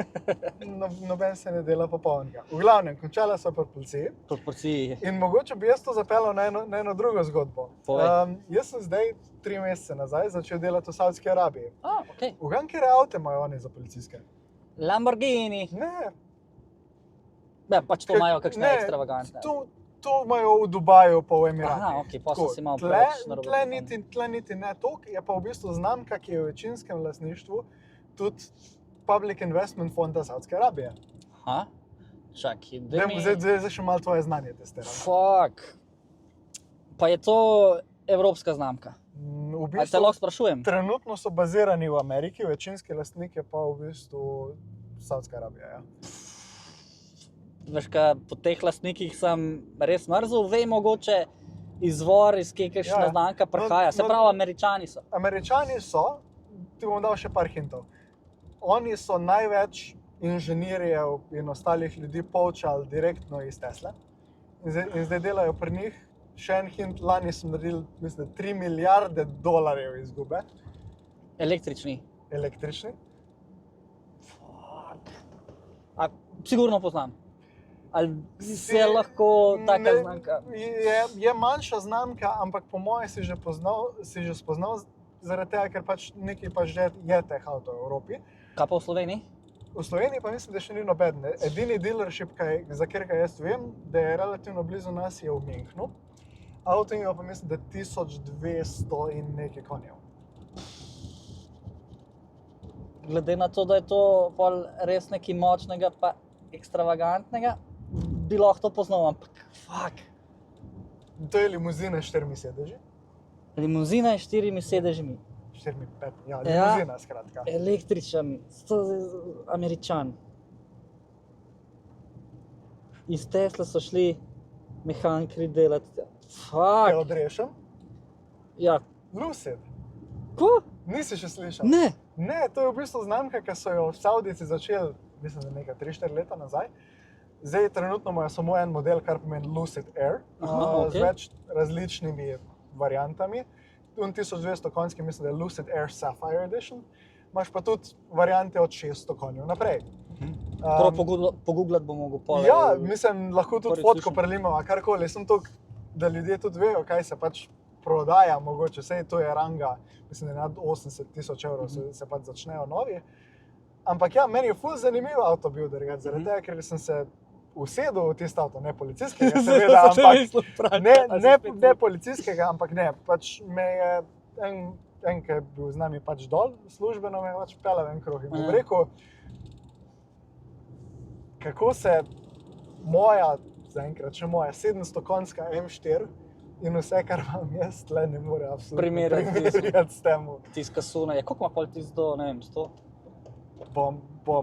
noben se ne dela popolnega. V glavnem, končala so pri policiji. Proporciji. In mogoče bi jaz to zapeljal na eno drugo zgodbo. Povej. Jaz sem zdaj 3 mesece nazaj začel delati v Saudski Arabiji. Ok. Ugan, kere avte imajo oni za policijske? Lamborghini. Ne. Ja, pač to imajo kakšne Ne, ekstravagantne. To imajo v Dubaju pa v Emiratih. Aha, ok, pa sem Tako, si malo preveč narobe tle zapomnil. tle niti ne toliko, je pa v bistvu znamka, ki je v večinskem lastništvu tudi Public Investment Fonda Saudske Arabije. Aha, čakaj, Zdaj še malo tvoje znanje testiram. Fuck. Pa je to evropska znamka. V Ali te bistvu, lahko sprašujem? trenutno so bazirani v Ameriki, večinski lastnik je pa v bistvu Saudska Arabija. Ja. Veš, kaj, po teh lastnikih sem res mrzel, vej mogoče izvor, iz kakšna Ja. znamka prihaja. Se No, pravi, Američani so. Američani so, ti bom dal še par hintov. Oni so največ inženirjev in ostalih ljudi poučali direktno iz Tesla. In zdaj delajo pri njih. Še en hint, lani sem naredil, mislim, 3 milijarde dolarjev izgube, Električni. električni. Fuck. A, sigurno poznam. Ali se lahko taka Ne, znamka? Je manjša znamka, ampak po mojem si že spoznal, zaradi tega, ker pač nekaj pač že je teh avtov v Evropi. Kaj pa v Sloveniji? V Sloveniji pa mislim, da še ni noben. Edini dealership, za katerega jaz vem, da je relativno blizu nas, je v Münchnu. Avto ima pa mislim, da 1200 in nekaj konjev. Glede na to, da je to pol res nekaj močnega pa ekstravagantnega, bi lahko to poznal, ampak fuck. To je limuzina s 4 sedeži. Limuzina je 4 sedežmi. 4, 5, ja, Ja. limuzina skratka. Električen, Američan. Iz Tesla so šli mehaniki delati. Te Fuck. odrešem. Ja, Lucid. ko? Nisi še slišal? Ne. Ne, to je v bistvu znamka, ki so jo Saudijci začeli, mislim, da nekaj 3-4 leta nazaj. Zdaj trenutno imajo samo en model, kar pomeni Lucid Air, Aha, z okej. več različnimi variantami. Tu 1200 konjskih, mislim, da je Lucid Air Sapphire Edition. Imaš pa tudi variante od 600 konjev naprej. Prav pogooglati bom mogel pol. Ja, mislim, lahko tudi prvič fotko slišim. prelimo, a karkoli. Sem to, da ljudje tudi vejo, kaj se pač prodaja, mogoče vse to je ranga, mislim, da nad 80 000 evrov se pač začnejo novi. Ampak ja, meni je ful zanimiv avto bil, zaradi tega, ker sem se usedel v tisto avto, ne policijskega, seveda, ampak ne policijskega, ampak ne, pač me je en, ki je bil z nami pač dol, službeno me je pač peljal en krog in bom rekel, kako se moja, zaenkrat še moja 700 konjska M4 in vse, kar imam jaz, tle ne more absolutno primerjati s tem. Tiska suna je, koliko ima pol tis do, ne vem, 100? Bo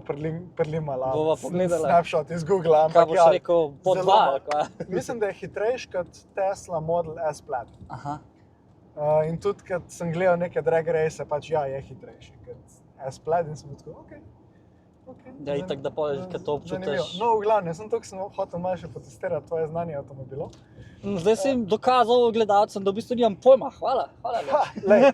prelimala Bova pogledala. snapshot iz Google, Kaj ampak boš ja, rekel, po zelo 2 malo. ali kaj? Mislim, da je hitrejši kot Tesla Model S Plaid. Aha. In tudi, kad sem gledal neke drag race, pač ja, je hitrejši kot S Plaid in sem tako, okej. Ja, itak, da pol, kad to občutiš. Zanimivo. No, v glavnem, sem tukaj sem hotel malo še potestirati tvoje znanje avtomobilov. Zdaj si dokazal gledalcem, da v bistvu nimam pojma. Hvala. Lej,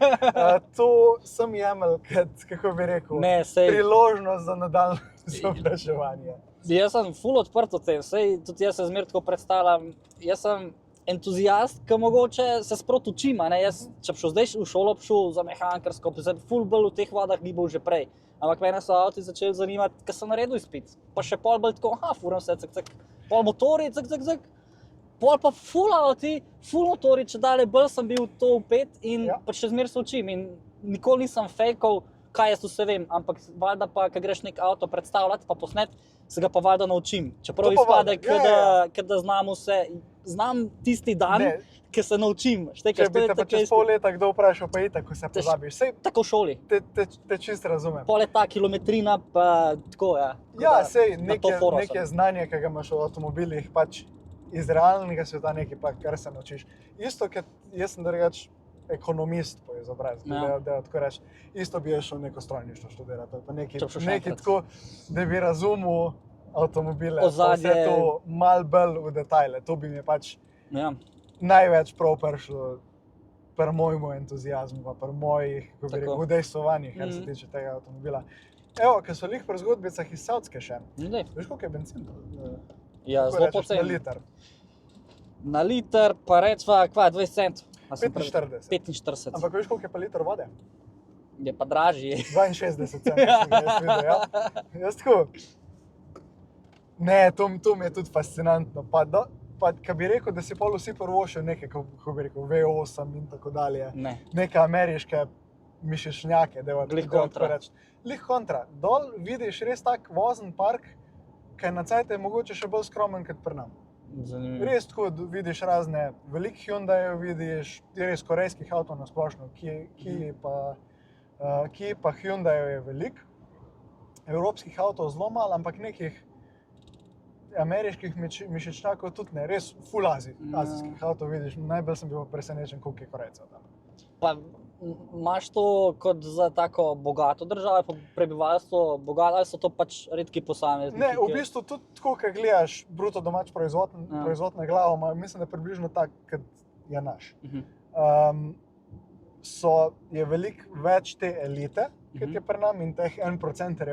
to sem jemel, kako bi rekel, Ne, sej, priložnost za nadaljno izobraževanje. jaz sem ful odprt o tem, sej tudi jaz se zmer tako predstavljam. Jaz sem entuzijast, ki mogoče se sprot učim, a ne, jaz, če bi šel zdaj v šolo, bi šel za mehankarsko, bi se ful bolj v teh vodah ni bil že prej. Ampak mene so avti začeli zanimati, ker sem naredil izpit. Pa še pol bolj tako, furam se, pol motori, pol pa ful avti, ful motori, če dalje bolj sem bil v to vpet in Ja. pa še zmer se učim. In nikoli nisem fejkal, kaj jaz vse vem, ampak valjda pa, ko greš nek avto predstavljati pa posnet, se ga pa valjda naučim. Čeprav To pa izpade, valjda, da znam vse, znam tisti dan, Ne. ki se naučim. Če bi te pa čez pol leta kdo vprašal, pa itak, ko se Tež- pozabiš. Sej Tako v šoli. te čist razumem. Pol je ta kilometrina, pa tako, ja. Ja, Da, sej na to foro sem. neke znanje, ki ga imaš v avtomobilih, pač iz realnega sveta nekaj, pa, kar se naučiš. Isto, ker jaz sem drugač ekonomist po izobrazbi, Ja. da tako rečem. Isto bi jaz šel neko strojništvo študirati, ali pa nekaj, Če bi šel še nekaj enkrat. tako, da bi razumel avtomobile, pa Ozadje. vse to malo bolj v detajle. To bi mi pač Ja. največ prav prišlo pri mojemu entuziazmu, pa pri mojih, kako bi Tako. rekel, udejstvovanjih, kar se Mhm. tiče tega avtomobila. Evo, ker so lih pri zgodbicah iz Savdske še. Glej, Veš, koliko je benzin? ja, Kako zelo rečeš, poceni. Na liter. Na liter pa rečva, kva, 20 centov. A sem prav- 45. 45. Ampak veš, koliko je pa liter vode? Je pa dražji. 62 centov, sem ga jaz videl, ja. Jaz tako. Ne, to mi je tudi fascinantno. Pa, kad bi rekel, da si pol vsi prvošil nekaj, kako bi rekel, V8 in tako dalje. Ne. Neke ameriške mišičnjake, Glih kontra. Lih kontra. Dol vidiš res tak vozen park, ki je na cajt mogoče še bolj skromen kot pri nam. Zanimivo. Res tako vidiš razne, velik Hyundai vidiš, res korejskih avtov na splošno, Kia pa Hyundai je velik, evropskih avtov zelo malo, ampak nekih ameriških mišičnjakov tudi ne, res full azijskih avtov vidiš, najbolj sem bil presenečen, koliko je Korejcev tam. Pa imaš to kot za tako bogato državo, pa prebivalstvo bogato, ali so to pač redki posamezniki? Ne, v bistvu tudi tako, ko gledaš bruto domač proizvod, Ja. proizvod na glavo, mislim, da je približno tak, kot je naš. Je veliko več te elite, kot je pri nam, in teh 1%,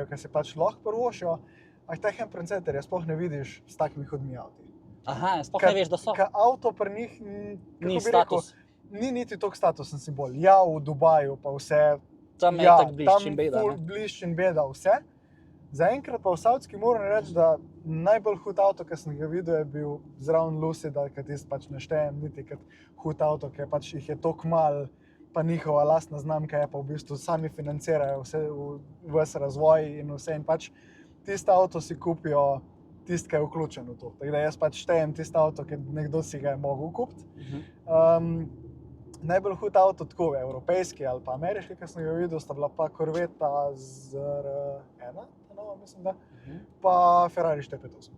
ki se pač lahko prvošijo, a teh 1% sploh ne vidiš s takimi hudmi avti. Aha, sploh ne veš, da so. Ker avto pri njih, kako Ni bi status. rekel, ni niti toliko statusen simbol. Ja, v Dubaju pa vse. Tam je Ja, tako bližje in beda. ful bližje in beda vse. Zaenkrat pa v Savdski moram reči, da najbolj hud avto, ki sem ga videl, je bil zraven Lucida, ki tisti pač ne štejem niti kot hud avto, ker pač jih je toliko malo, pa njihova lastna znamka je pa v bistvu sami financirajo vse razvoj in vse. In pač tisti avto si kupijo tisti, ki je vključen v to. Tako da jaz pač štejem tisti avto, ki nekdo si ga je mogel kupiti. Najbolj hud avto, tako evropejski ali pa ameriški, ki sem ga videl, sta bila pa Corvette ZR1, mislim, da, pa Ferrari 458.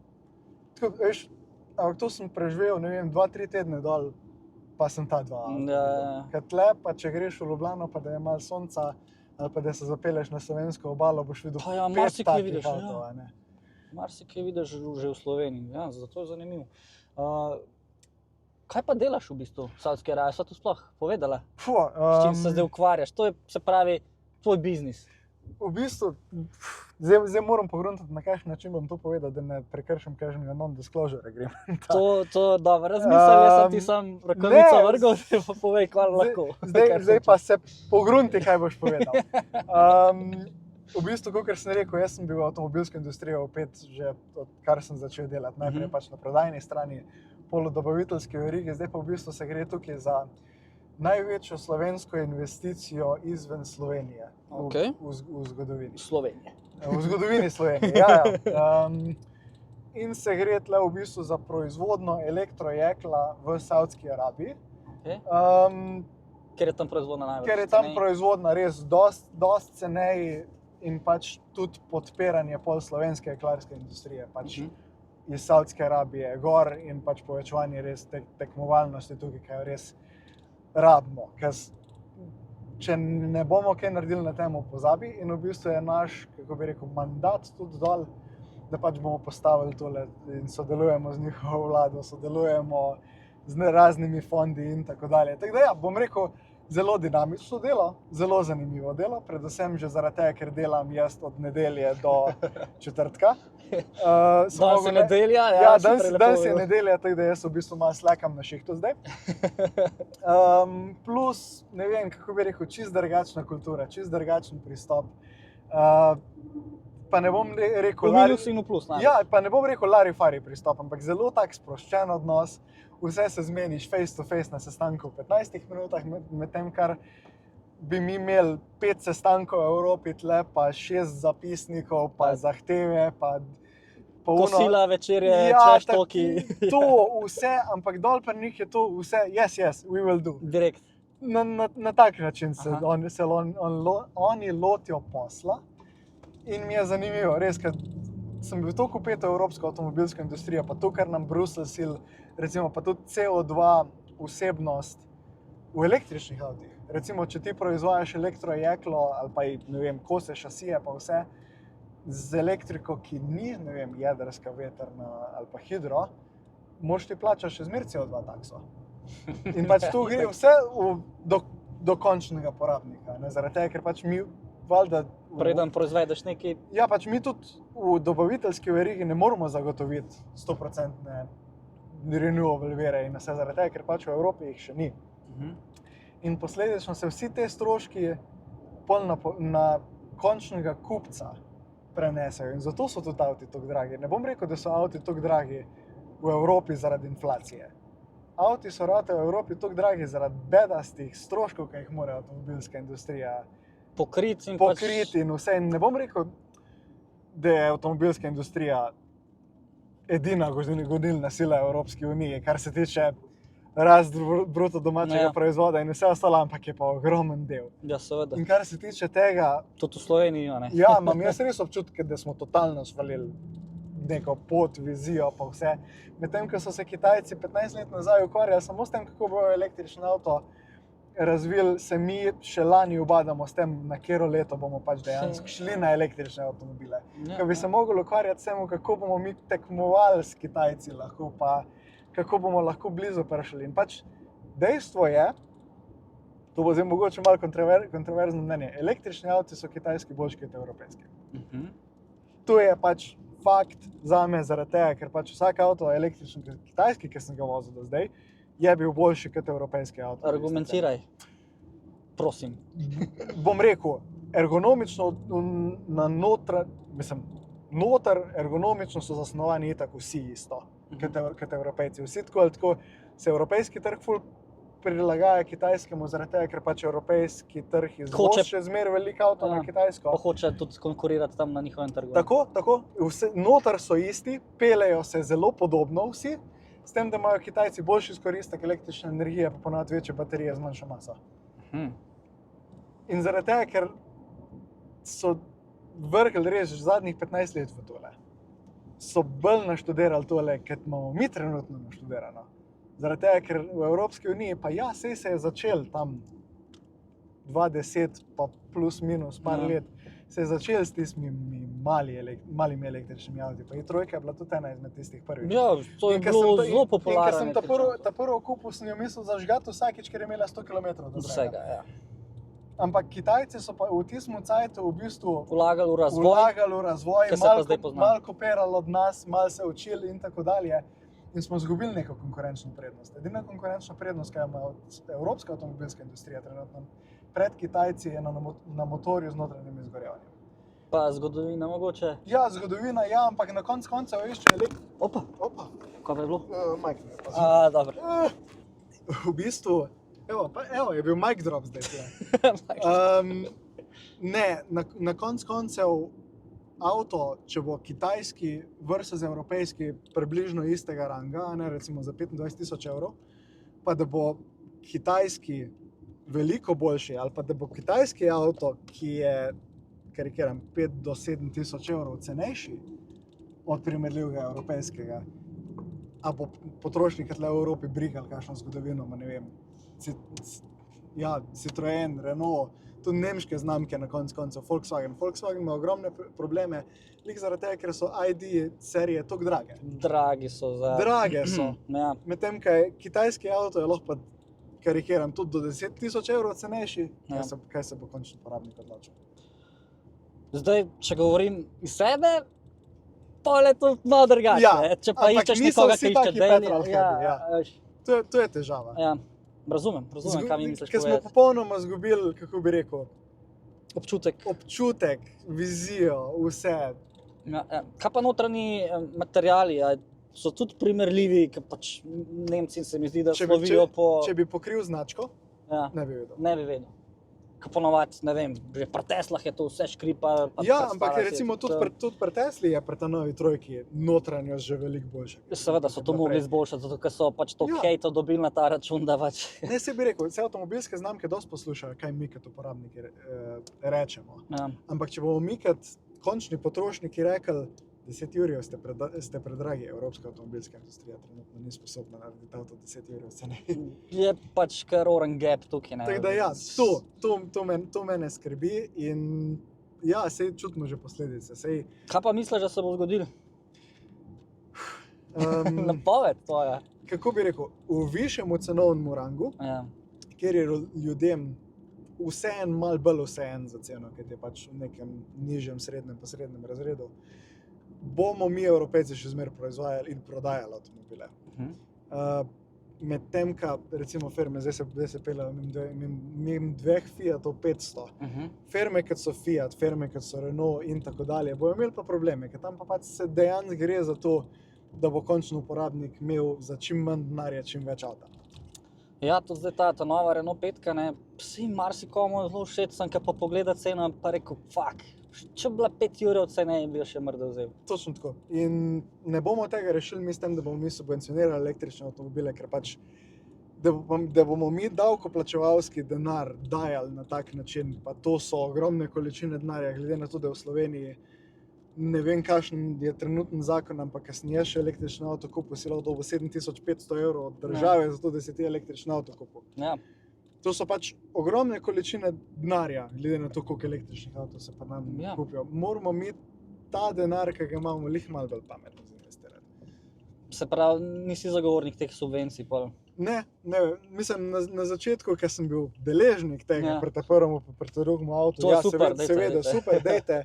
Tako, veš, ampak to sem preživel, ne vem, 2-3 tedne dol, pa sem ta dva. Ker tle, pa če greš v Ljubljano, pa da je malo sonca, ali pa da se zapelješ na slovensko obalo, boš videl Pa ja, 5 marsikaj takih vidiš, avtov, ja. a ne. Marsikaj vidiš že v Sloveniji, ja, zato je zanimivo. Kaj pa delaš v bistvu v Savdski Arabiji? So to sploh povedala? S čim se zdaj ukvarjaš? To je, se pravi, tvoj biznis. V bistvu, zdaj moram pogruntati, na kakšen način bom to povedal, da ne prekršim kakšnega non-disclosure agreementa. To je dobro razmisel, jaz sem ti sam rokavico ne, vrgel, pa povej, kar lahko. Zdaj pa se pogrunti, kaj boš povedal. V bistvu, kot sem rekel, jaz sem bil v avtomobilski industriji vpet že odkar sem začel delati. Najprej pač na prodajni strani, pol v dobaviteljski verigi, zdaj pa v bistvu se gre tukaj za največjo slovensko investicijo izven Slovenije v zgodovini. Slovenije. V zgodovini Slovenije, ja. In se gre tle v bistvu za proizvodnjo elektrojekla v Savdski Arabiji. Ker je tam proizvodna največ. Ker je tam proizvodna res dosti ceneje in pač tudi podpiranje pol slovenske jeklarske industrije. Pač iz Savdske Arabije gor in pač povečevanje res tekmovalnosti tukaj, kaj res rabimo. Ker če ne bomo kaj naredili na temo, pozabi, in v bistvu je naš, kako bi rekel, mandat tudi dol, da pač bomo postavili tole in sodelujemo z njihovo vlado, sodelujemo z raznimi fondi in tako dalje. Tako da ja, bom rekel, zelo dinamično delo, zelo zanimivo delo, predvsem že zaradi tega, ker delam jaz od nedelje do četrtka. Danes je nedelja, ja, danes je nedelja, tako da jaz v bistvu malo slakam na šihtu zdaj. Plus, ne vem, kako bi rekel, čist drugačna kultura, čist drugačen pristop. Pa ne bom rekel pa ne bom rekel lari-fari pristop, ampak zelo tak sproščen odnos. Vse se zmeniš face to face na sestanku v 15 minutah, medtem kar bi mi imeli 5 sestankov v Evropi, tle pa 6 zapisnikov, pa zahteve, pa kosila, večerje, češtoki. To vse, ampak dol pri njih je to vse, yes, we will do. Direkt. Na tak način se oni lotijo posla in mi je zanimivo, res, ker sem bil toliko vpet v evropsko avtomobilsko industrijo, pa to, kar nam Bruselj sil, recimo pa tudi CO2 vsebnost v električnih avtih. Recimo, če ti proizvajaš elektrojeklo ali pa, ne vem, kose, šasije pa vse, z elektriko, ki ni, ne vem, jedrska, vetrna ali pa hidro, moraš ti plačati še zmeraj CO2 takso. In pač tu gre vse do končnega porabnika, ne, zaradi tega, ker pač mi valjda... Preden proizvedeš nekaj... Ja, pač mi tudi v dobaviteljski verigi ne moramo zagotoviti 100% renewable vire in vse zaradi tega, ker pač v Evropi jih še ni. In posledično se vsi te stroški pol na končnega kupca prenesejo in zato so tudi avti tako dragi. Ne bom rekel, da so avti tako dragi v Evropi zaradi inflacije. Avti so v Evropi tako dragi zaradi bedastih stroškov, ki jih mora avtomobilska industrija pokriti in vse. In ne bom rekel, da je avtomobilska industrija edina gonilna sila Evropske unije, kar se tiče rast bruto domačega proizvoda in vse ostalo, ampak je pa ogromen del. Ja, seveda. In kar se tiče tega... Tudi v Sloveniji, ne? Ja, imam jaz res občutke, da smo totalno svalili neko pot, vizijo pa vse. Medtem, ko so se Kitajci 15 let nazaj ukvarjali samo s tem, kako bojo električni avto razvili, se mi še lani ubadamo s tem, na katero leto bomo pač dejansko šli na električne avtomobile. Ko bi se mogli ukvarjati s tem, kako bomo mi tekmovali s Kitajci lahko, pa kako bomo lahko blizu prišli. In pač dejstvo je, to bo zdaj mogoče malo kontroverzno mnenje, električni avti so kitajski boljši kot evropejski. To je pač fakt zame zaradi tega, ker pač vsak avto električni kitajski, ki sem ga vozil do zdaj, je bil boljši kot evropejski avto. Argumentiraj, prosim. Bom rekel, ergonomično noter ergonomično so zasnovani itak vsi isto, kot evropejci. Vsi tako ali tako se evropejski trg ful prilagaja kitajskemu, zaradi tega, ker pač evropejski trg izvoz še zmeraj veliko avto na Kitajsko. Pa hoče tudi konkurirati tam na njihovem trgu. Tako. Noter so isti, pelejo se zelo podobno vsi, s tem, da imajo Kitajci boljši izkoristek električne energije, pa ponavadi večje baterije z manjšo maso. In zaradi tega, ker so vrgli res zadnjih 15 let v tole, so bolj naštudirali tole, kot imamo mi trenutno naštudirano. Zaradi tega, ker v Evropski uniji, pa ja, sej se je začel tam 2010, pa plus minus par let, se je začel s tistimi malimi električnimi avti, pa i3 je bila tudi ena izmed tistih prvih. Ja, to je bilo zelo popularno. In ker sem ta prvo kupil, sem jo mislil zažgati vsakič, ker je imela 100 km do brega. Vsega, ja. Ampak Kitajci so pa v tistem cajtu v bistvu vlagali v razvoj, malo kopirali od nas, malo se učili in tako dalje. In smo izgubili neko konkurenčno prednost. Edina konkurenčna prednost, ki jo ima evropska avtomobilska industrija trenutno pred Kitajci, je na motorju z notranjim izgorevanjem. Pa zgodovina mogoče? Ja, zgodovina, ja, ampak na koncu koncev veš, če Opa! Kaj je bilo? Mike mi je pa. Dobro. V bistvu, evo, je bil mic drop zdaj tle. Ne, na koncu koncev avto, če bo kitajski versus evropejski približno istega ranga, ne, recimo za 25,000 evrov, pa da bo kitajski veliko boljši, ali pa da bo kitajski avto, ki je, karikiram, 5 do 7,000 evrov cenejši od primerljivega evropejskega, a bo potrošnik tle v Evropi brigal kakšno zgodovino, ne vem, Citroen, Renault, tudi nemške znamke na koncu koncev, Volkswagen. Volkswagen ima ogromne probleme, lik zaradi tega, ker so ID serije toliko drage. Drage so. Drage so. Ja. Medtem, kaj kitajski avto je lahko, karikiram, tudi do 10,000 evrov cenejši, kaj se bo končni porabnik odločil. Zdaj, če govorim iz sebe, pa je to malo drugače. Ja, če pa iščeš nekoga, ki išče daily, to je težava. Ja. Razumem, kaj mi misliš povedati. Ker smo popolnoma izgubili, kako bi rekel, občutek, vizijo, vse. Ja. Kaj pa notranji materiali, so tudi primerljivi, ker pač Nemci se mi zdi, da slovijo po... Če bi pokril značko, ne bi vedel. Ne bi vedel. ponovadi, ne vem, že pri Teslah je to vse škripa. Ja, ampak recimo tudi pri Tesli je pri ta novi trojki notranjost že veliko boljša. Seveda so to mogli izboljšati, zato ker so pač toliko hejtov dobili na ta račun, da pač... Ne, se bi rekel, vse avtomobilske znamke dosti poslušajo, kaj mi kot uporabniki rečemo. Ja. Ampak če bomo mi kot končni potrošniki rekli, 10 jurjev ste predragi, evropska avtomobilska industrija trenutno ni sposobna narediti avto 10 jurjev cene. Je pač kar oren gap tukaj, ne. Tako da ja, to mene skrbi in ja, sej čutimo že posledice. Kaj pa misliš, da se bo zgodilo? Napoved tvoja. Kako bi rekel, v višjem cenovnem rangu, kjer je ljudem vseeno malo bolj vseeno za ceno, ker je pač v nekem nižjem, srednjem pa srednjem razredu, bomo mi Evropejci še zmeraj proizvajali in prodajali avtomobile. Medtem, ka recimo firme, zdaj se peljajo mimo dveh Fiatov 500. Firme, kot so Fiat, firme, kot so Renault in tako dalje, bojo imeli pa probleme, ker tam pa pač se dejansko gre za to, da bo končni uporabnik imel za čim manj denarja, čim več avta. Ja, tudi zdaj ta nova Renault 5, ne, vsi marsikomu zelo všeč sem, ko pa pogleda ceno, pa rekel, fuck, če bi bila 5 jurjev cene, bi jo še mrda vzel. Točno tako. In ne bomo tega rešili mi s tem, da bomo mi subvencionirali električne avtomobile, ker pač, da bomo mi davkoplačevalski denar dajali na tak način, pa to so ogromne količine denarja, glede na to, da v Sloveniji ne vem, kakšen je trenutni zakon, ampak ko sem jaz še električni avto kupil, si lahko dobil 7500 evrov od države, zato da si ti električni avto kupil. Ja. To so pač ogromne količine denarja, glede na to, koliko električnih avtov se pa nam kupijo. Moramo mi ta denar, ki ga imamo, lih malo bolj pametno zinvestirati. Se pravi, nisi zagovornik teh subvencij, pol? Ne, mislim, na začetku, ko sem bil deležnik tega, pri prvem pa pri drugem avtu, ja, seveda, super, dejte.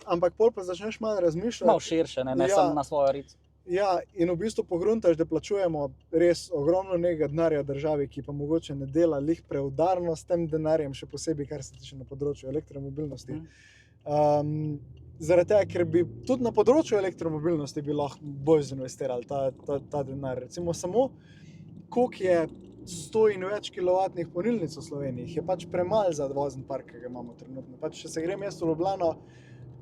Ampak pol pa začneš malo razmišljati. Malo širše, ne samo na svojo rit. Ja, in v bistvu pogruntaš, da plačujemo res ogromno nekega denarja državi, ki pa mogoče ne dela lih preudarno s tem denarjem, še posebej, kar se tiče na področju elektromobilnosti. Zaradi tega, ker bi tudi na področju elektromobilnosti bi lahko bolj zinvestirali ta denar. Recimo samo, koliko je 100 in več kilovatnih polnilnic v Sloveniji, je pač premalo za vozni park, ki ga imamo trenutno. Pač, če se grem jaz v Ljubljano,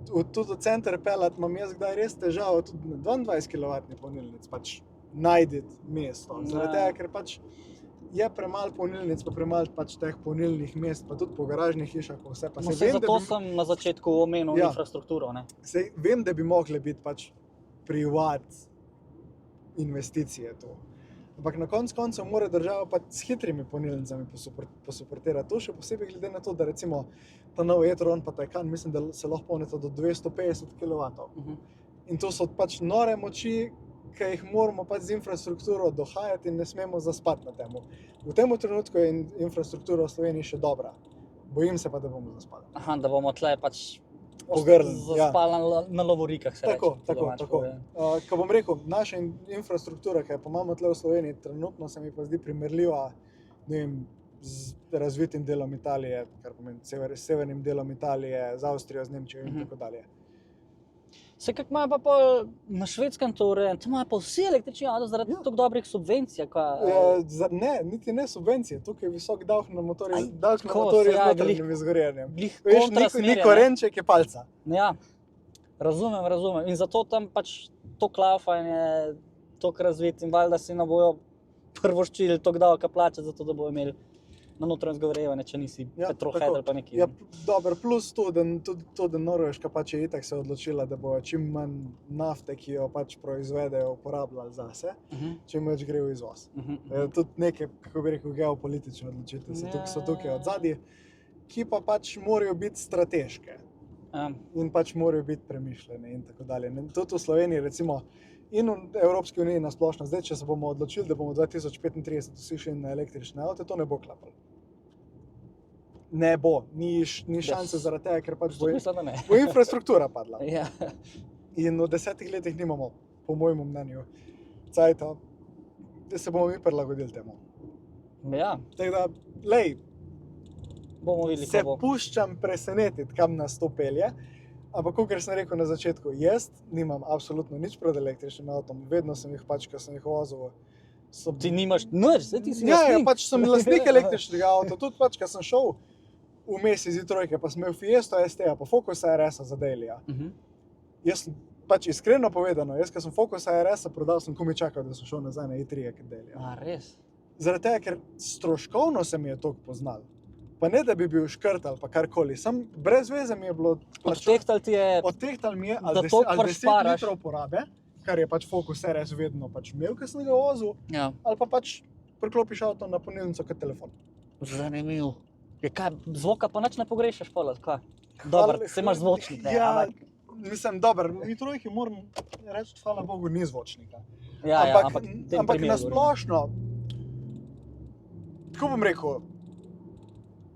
tudi v center peljati, imam jaz kdaj res težavo tudi na 22 kilovatnih polnilnic, pač najditi mesto. Zaradi tega, ker pač je premalo polnilnic, pa premalo pač teh polnilnih mest, pa tudi po garažnih hišah, pa vse. Zato sem na začetku omenil infrastrukturo, ne? Sej vem, da bi mogle biti pač privat investicije to. Ampak na koncu mora država pa s hitrimi polnilnicami posuportirati. To še posebej glede na to, da recimo ta nov e-tron pa Taycan, mislim, da se lahko polnita do 250 kW. In to so pač nore moči, ki jih moramo pač z infrastrukturo dohajati in ne smemo zaspati na temu. V tem trenutku je infrastruktura v Sloveniji še dobra. Bojim se pa, da bomo zaspali. Aha, da bomo tle pač zaspali na lovorikah, se reče. Tako. Ko bom rekel, naša infrastruktura, ki jo pa imamo tle v Sloveniji, trenutno se mi pa zdi primerljiva, ne vem, z razvitim delom Italije, kar pomeni severnim delom Italije, z Avstrijo, z Nemčijo in tako dalje. Se kako imajo pa na Švedskem to urejeno, tam imajo pa vsi električni avto zaradi toliko dobrih subvencij. Ne, niti ne subvencije, tukaj je visok davek na motorje z notranjim izgorevanjem. Veš, ni korenček, je palca. Ja, razumem. In zato tam pač toliko laufanje, toliko razvit in valjda si ne bojo prvoščili toliko davka plačati, zato da bojo imeli na notranje izgorevanje, če nisi petrohed ali pa neki. Ja, dobro, plus to, da Norveška pač je itak se odločila, da bo čim manj nafte, ki jo pač proizvedejo, uporabljali zase, čim več gre v izvoz. Tudi neke, kako bi rekel, geopolitične odločitve so tukaj odzadaj, ki pa pač morajo biti strateške in pač morajo biti premišljene in tako dalje. Tudi v Sloveniji, recimo, in v Evropski uniji nasplošno, zdaj, če se bomo odločili, da bomo 2035 vsi šli na električne avte, to ne bo klapalo. Ne bo, ni šanse zaradi tega, ker pač bo infrastruktura padla. In v 10 letih nimamo, po mojem mnenju, cajta, da se bomo mi prilagodili temu. Ja. Tako da, lej, bomo videli, se puščam presenetiti, kam nas to pelje. Ampak, kakor sem rekel na začetku, jaz nimam absolutno nič pred električnim avtom. Vedno sem jih pač, ko sem jih vozil. Ti nimaš nič, zdaj ti si lastnik. Ja, pač sem lastnik električnega avta. Tudi pač, ko sem šel vmes iz trojke, pa sem imel Fiesto ST, pa Focus RS za Dailya. Jaz sem pač iskreno povedano, jaz, ko sem Focus RS prodal, sem komaj čakal, da sem šel nazaj na i3 kot Dailya. A, res? Zaradi tega, ker stroškovno se mi je toliko poznal. Pa ne, da bi bil škrt ali pa karkoli, sam brez veze mi je bilo... Odtehtal ti je... Odtehtal mi je da ali toliko 10 prišparaš. litrov porabe, kar je pač Focus RS vedno pač imel, ko sem ga vozil, Ja, ali pa pač priklopiš avto na polnilnico kot telefon. zanimivo. Je kaj, zvoka pa nič ne pogrešaš pol, ali kaj? Dobar, se imaš zvočnik, ne? Ja, ampak- mislim, dober, mi trojki moram reči, hvala Bogu, ni zvočnika. Ja, ampak v tem ampak primeru na splošno, tako bom rekel,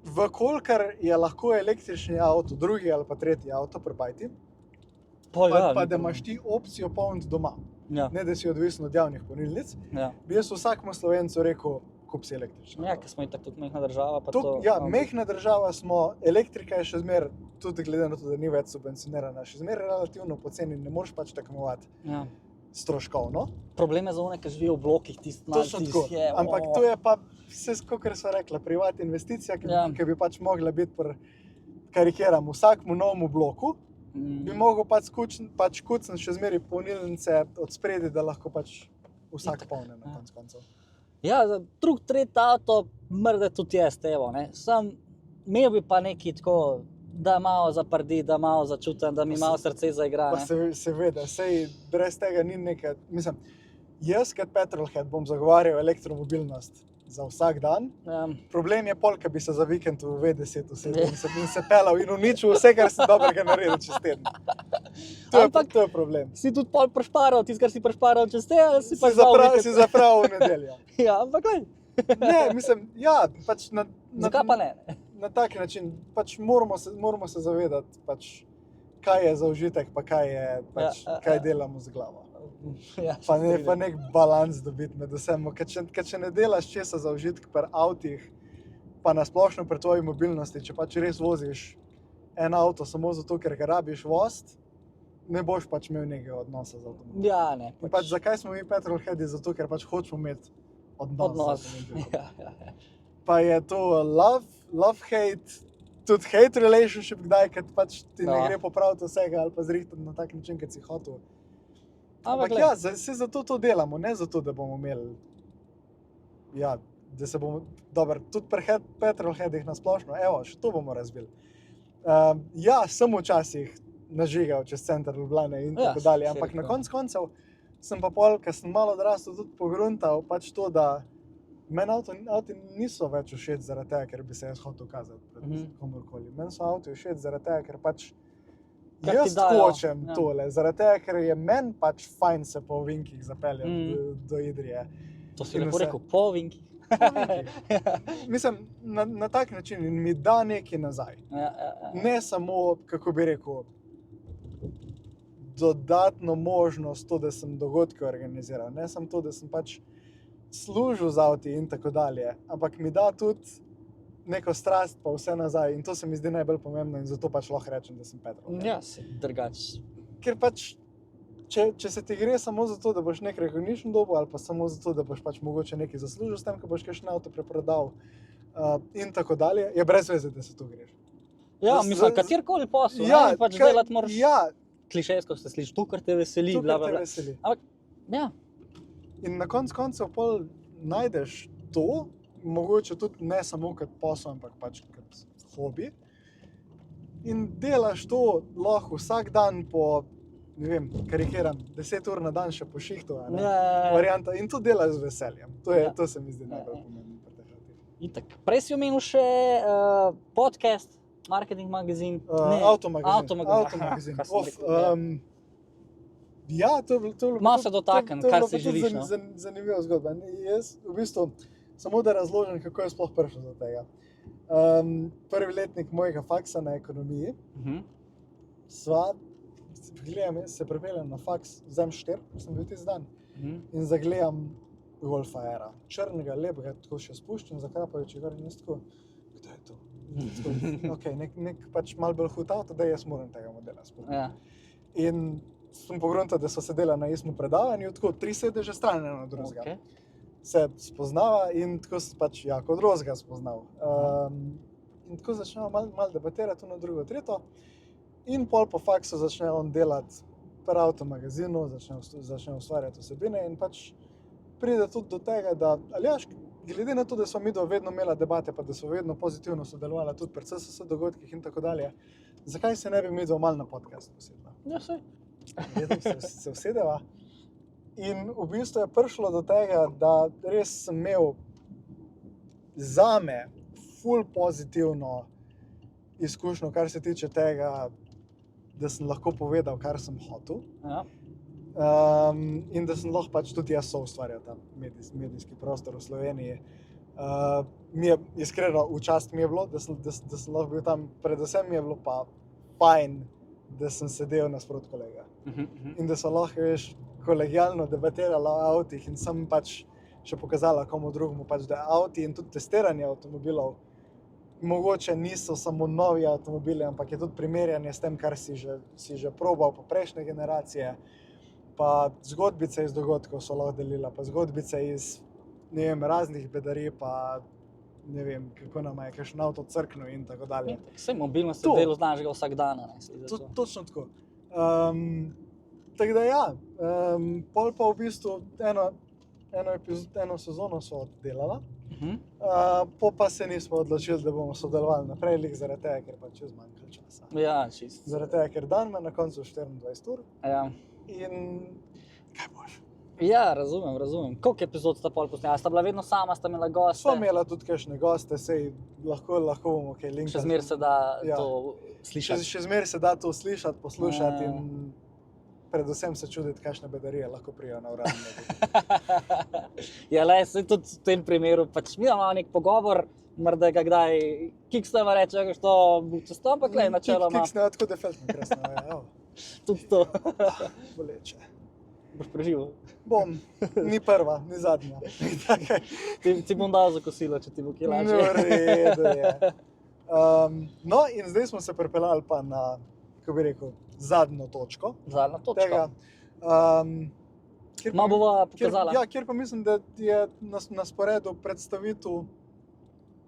vkolikor je lahko električni avto, drugi ali pa tretji avto pri bajti, Pol, pa da imaš ti opcijo polniti doma, Ja, ne da si odvisen od javnih polnilnic, ja. bi jaz vsakemu Slovencu rekel, kup si električno. Ja, ker smo itak tudi mehna država, pa Tuk, to... ja, mehna država smo, elektrika je še zmer, tudi glede na to, da ni več subvencionirana, še zmer relativno poceni, ne moreš pač tekmovati Ja. stroškovno. Problem je za one, ki živijo v blokih, tisti malo, Točno tako. je... Ampak to je pa vse, kot so rekla, privat investicija, Ja. ki bi pač mogla biti, karikiram, vsakmu novemu bloku, bi mogel pač kucniti še zmeri polnilnice od spredi, da lahko pač vsak polne na koncu koncev. Ja, za drug, tretji avto, mrde tudi jaz, evo, ne. Sam, imel bi pa neki tako, da malo zaprdi, da malo začutim, da mi malo srce zaigra, Pa ne. seveda, sej brez tega ni nekaj, mislim, jaz kot petrolhead bom zagovarjal elektromobilnost za vsak dan. Ja. Problem je pol, ko bi se za vikend v V10 usedel in se pelal in uničil vse, kar si dobrega naredil čez teden. Ampak- To je problem. Si tudi pol prešparal, tisto, kar si prešparal čez te, ali si pa Si zapravil v nedeljo. Ja, ampak glej, Ne, mislim, ja, pač zakaj pa ne? na tak način, pač moramo se zavedati, pač, kaj je za užitek, pa kaj je, pač, kaj delamo z glavo. Ja, Pa nek balans dobiti med vsem. Ker če ne delaš česa za užitek pri avtih, pa nasplošno pri tvoji mobilnosti, če pač res voziš en avto samo zato, ker ga rabiš voziti, ne boš pač imel nekega odnosa z avtomobilom. Ja, ne. In pač zakaj smo mi petrolheadi? Zato, ker pač hočemo imeti odnos. z avtomobilom. Ja. Pa je to love-hate, tudi hate relationship, kdaj, ker pač ti ne Ja. gre popraviti vsega ali pa zrihtati na tak način, kot si hotel. Ampak Ampak glej, ja, se zato to delamo, ne zato, da bomo imeli, ja, da se bomo, dobro, tudi pri petrolheadih na splošno, evo, še to bomo razvili. Ja, sem včasih nažigal čez center Ljubljane in Ja, tako dalje, saj ampak na tako. koncu koncev sem pa pol, ker sem malo odrastel, tudi pogruntal pač to, da meni avti niso več všeč zaradi tega, ker bi se jaz hotel kazati pred komorkoli. Meni so avti všeč zaradi tega, ker pač Ker ti jaz dajo, hočem ja. tole, zaradi tega, ker je meni pač fajn se po ovinkih zapeljati do Idrije. to si in lepo vse. rekel, po ovinkih. Mislim, na tak način in mi da nekaj nazaj. Ja. Ne samo, kako bi rekel, dodatno možnost to, da sem dogodke organiziral, ne samo to, da sem pač služil z avti in tako dalje, ampak mi da tudi neko strast pa vse nazaj in to se mi zdi najbolj pomembno in zato pač lahko rečem, da sem petrolhead. Ja, si drugač. Ker pač, če se ti gre samo zato, da boš nek recognition dobil ali pa samo zato, da boš pač mogoče nekaj zaslužil s tem, ko boš kakšen avto preprodal in tako dalje, je brez veze, da se tu greš. Ja, Z- mislim, z- katerkoli posel, Ja, ne, pač kaj- delati moraš Ja, klišejsko, se sliši, to, kar te veseli, to, bla, kar bla, te bla. veseli. Ja, In na koncu koncev pol najdeš to, mogoče tudi ne samo kot posel, ampak pač kot hobi. In delaš to lahko vsak dan po, ne vem, karikiram, 10 ur na dan še po šihtu, a ne? ja. Varianta. In to delaš z veseljem. Ja. To se mi zdi najbolj pomembno pri teh avtih. Itak. Prej si omenil še podcast, marketing magazin. Avtomagazin. Avtomagazin. Kaj sem rekel, Ja, to je bilo Malo se dotaknem, to je kar bilo si pa tudi želiš, no. Zanimiva zgodba. Jaz v bistvu, samo da razložim, kako je sploh prišel do tega. Prvi letnik mojega faksa na ekonomiji, sva, gledam, se pripeljem na faks, vzem 4, sem bil tisti dan, in zagledam Golfa R, črnega, lepega, tako še spuščen, zakrapajoči gor in jaz tako, kdo je to? Tako, ok, nek pač malo bolj hud avto, da jaz moram tega modela spustiti. Ja. In sem pogruntal, da so sedela na istem predavanju, tako 3 sedeže stran eno od drugega. Okay. Se spoznava in tako sem pač jako od drugega spoznal. in tako začnemo malo debatirati na drugo, tretjo. In pol po faksu začne on delati pri avtomagazinu, začne ustvarjati vsebine in pač pride tudi do tega, da Aljaž, glede na to, da smo midva vedno imela debate, pa da smo vedno pozitivno sodelovala tudi pri CSS dogodkih in tako dalje, zakaj se ne bi midva malo na podcast posedla? Ja, sej. Se usedeva. In v bistvu je prišlo do tega, da res sem imel zame ful pozitivno izkušnjo, kar se tiče tega, da sem lahko povedal, kar sem hotel. Ja. In da sem lahko pač tudi jaz soustvarjal ta medijski prostor v Sloveniji. Mi je iskreno v čast mi je bilo, da sem lahko bil tam, predvsem mi je bilo pa fajn, da sem sedel nasprot kolega. In da so lahko, veš, kolegialno debatirala o avtih in sem pač še pokazala komu drugemu, pač, da avti in tudi testiranje avtomobilov mogoče niso samo novi avtomobili, ampak je tudi primerjanje s tem, kar si že probal po prejšnje generacije. Pa zgodbice iz dogodkov so lahko delila, pa zgodbice iz, ne vem, raznih bedarij, pa ne vem, kako nam je kakšen avto crknil in tako dalje. Sej mobilnost je del našega vsakdana. Točno tako. Tako da ja, pol pa v bistvu eno sezono so oddelala, po pa se nismo odločili, da bomo sodelovali naprej, lih zaradi tega, ker pač je zmanjkalo časa. Ja, čisto. Zaradi tega, ker dan ima na koncu 24 ur. Ja. In kaj boš? Ja, razumem. Koliko epizod sta pol posnela? Sta bila vedno sama, sta imela goste? Sva imela tudi kakšne goste, sej lahko bomo kaj linkali. Še zmeraj se da to slišati. Še zmeraj se da to slišati, poslušati in predvsem se čuditi, kakšne bedarije lahko prijo na uradno. Ja, le, sej tudi v tem primeru, pač mi imamo nek pogovor, morda ga kdaj kiksneva reče, što bo čez to, ampak le, načeloma. Kiksneva tako defeltno kresno, ja. Tudi to. Boleče. Boš preživel? Bom, ni prva, ni zadnja. Ti bom dal za kosilo, če ti bo kaj lažje. No, redu je. No, in zdaj smo se pripeljali pa na, kako bi rekel, zadnjo točko. Zadnja točka. Tega, Malo bova pokazala. Kjer pa mislim, da je na sporedu predstavitev.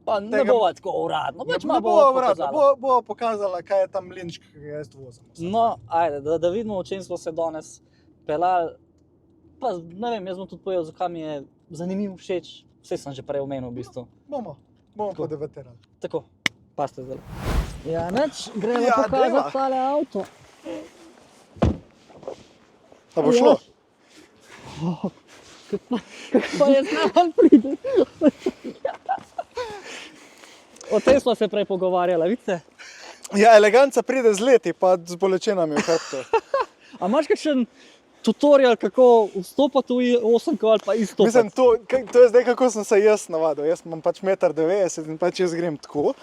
Pa ne bova tako uradno, pač Ne malo bova bova uradno, pokazala. bova pokazala, kaj je tam linč, ki ga jaz vozim. No, ajde, da vidimo, o čem smo se danes pelali. Pa ne vem, jaz bom tudi povedal, zakaj mi je zanimiv, všeč. Vse sem že prej omenil v bistvu. Bomo podebatirali. Tako, paste zdaj. Ja, neč, gremo Ja, dajva. pokazati tale avto. A bo šlo? Kako je znam pride. O tem smo se prej pogovarjala, vidite? Ja, eleganca pride z leti, pa z bolečinami v hrbtu. A imaš kakšen tutorial, kako vstopati v osemko ali pa izstopati? Mislim, to je zdaj, kako sem se jaz navadil. Jaz imam pač 1,90 m in pač jaz grem tako.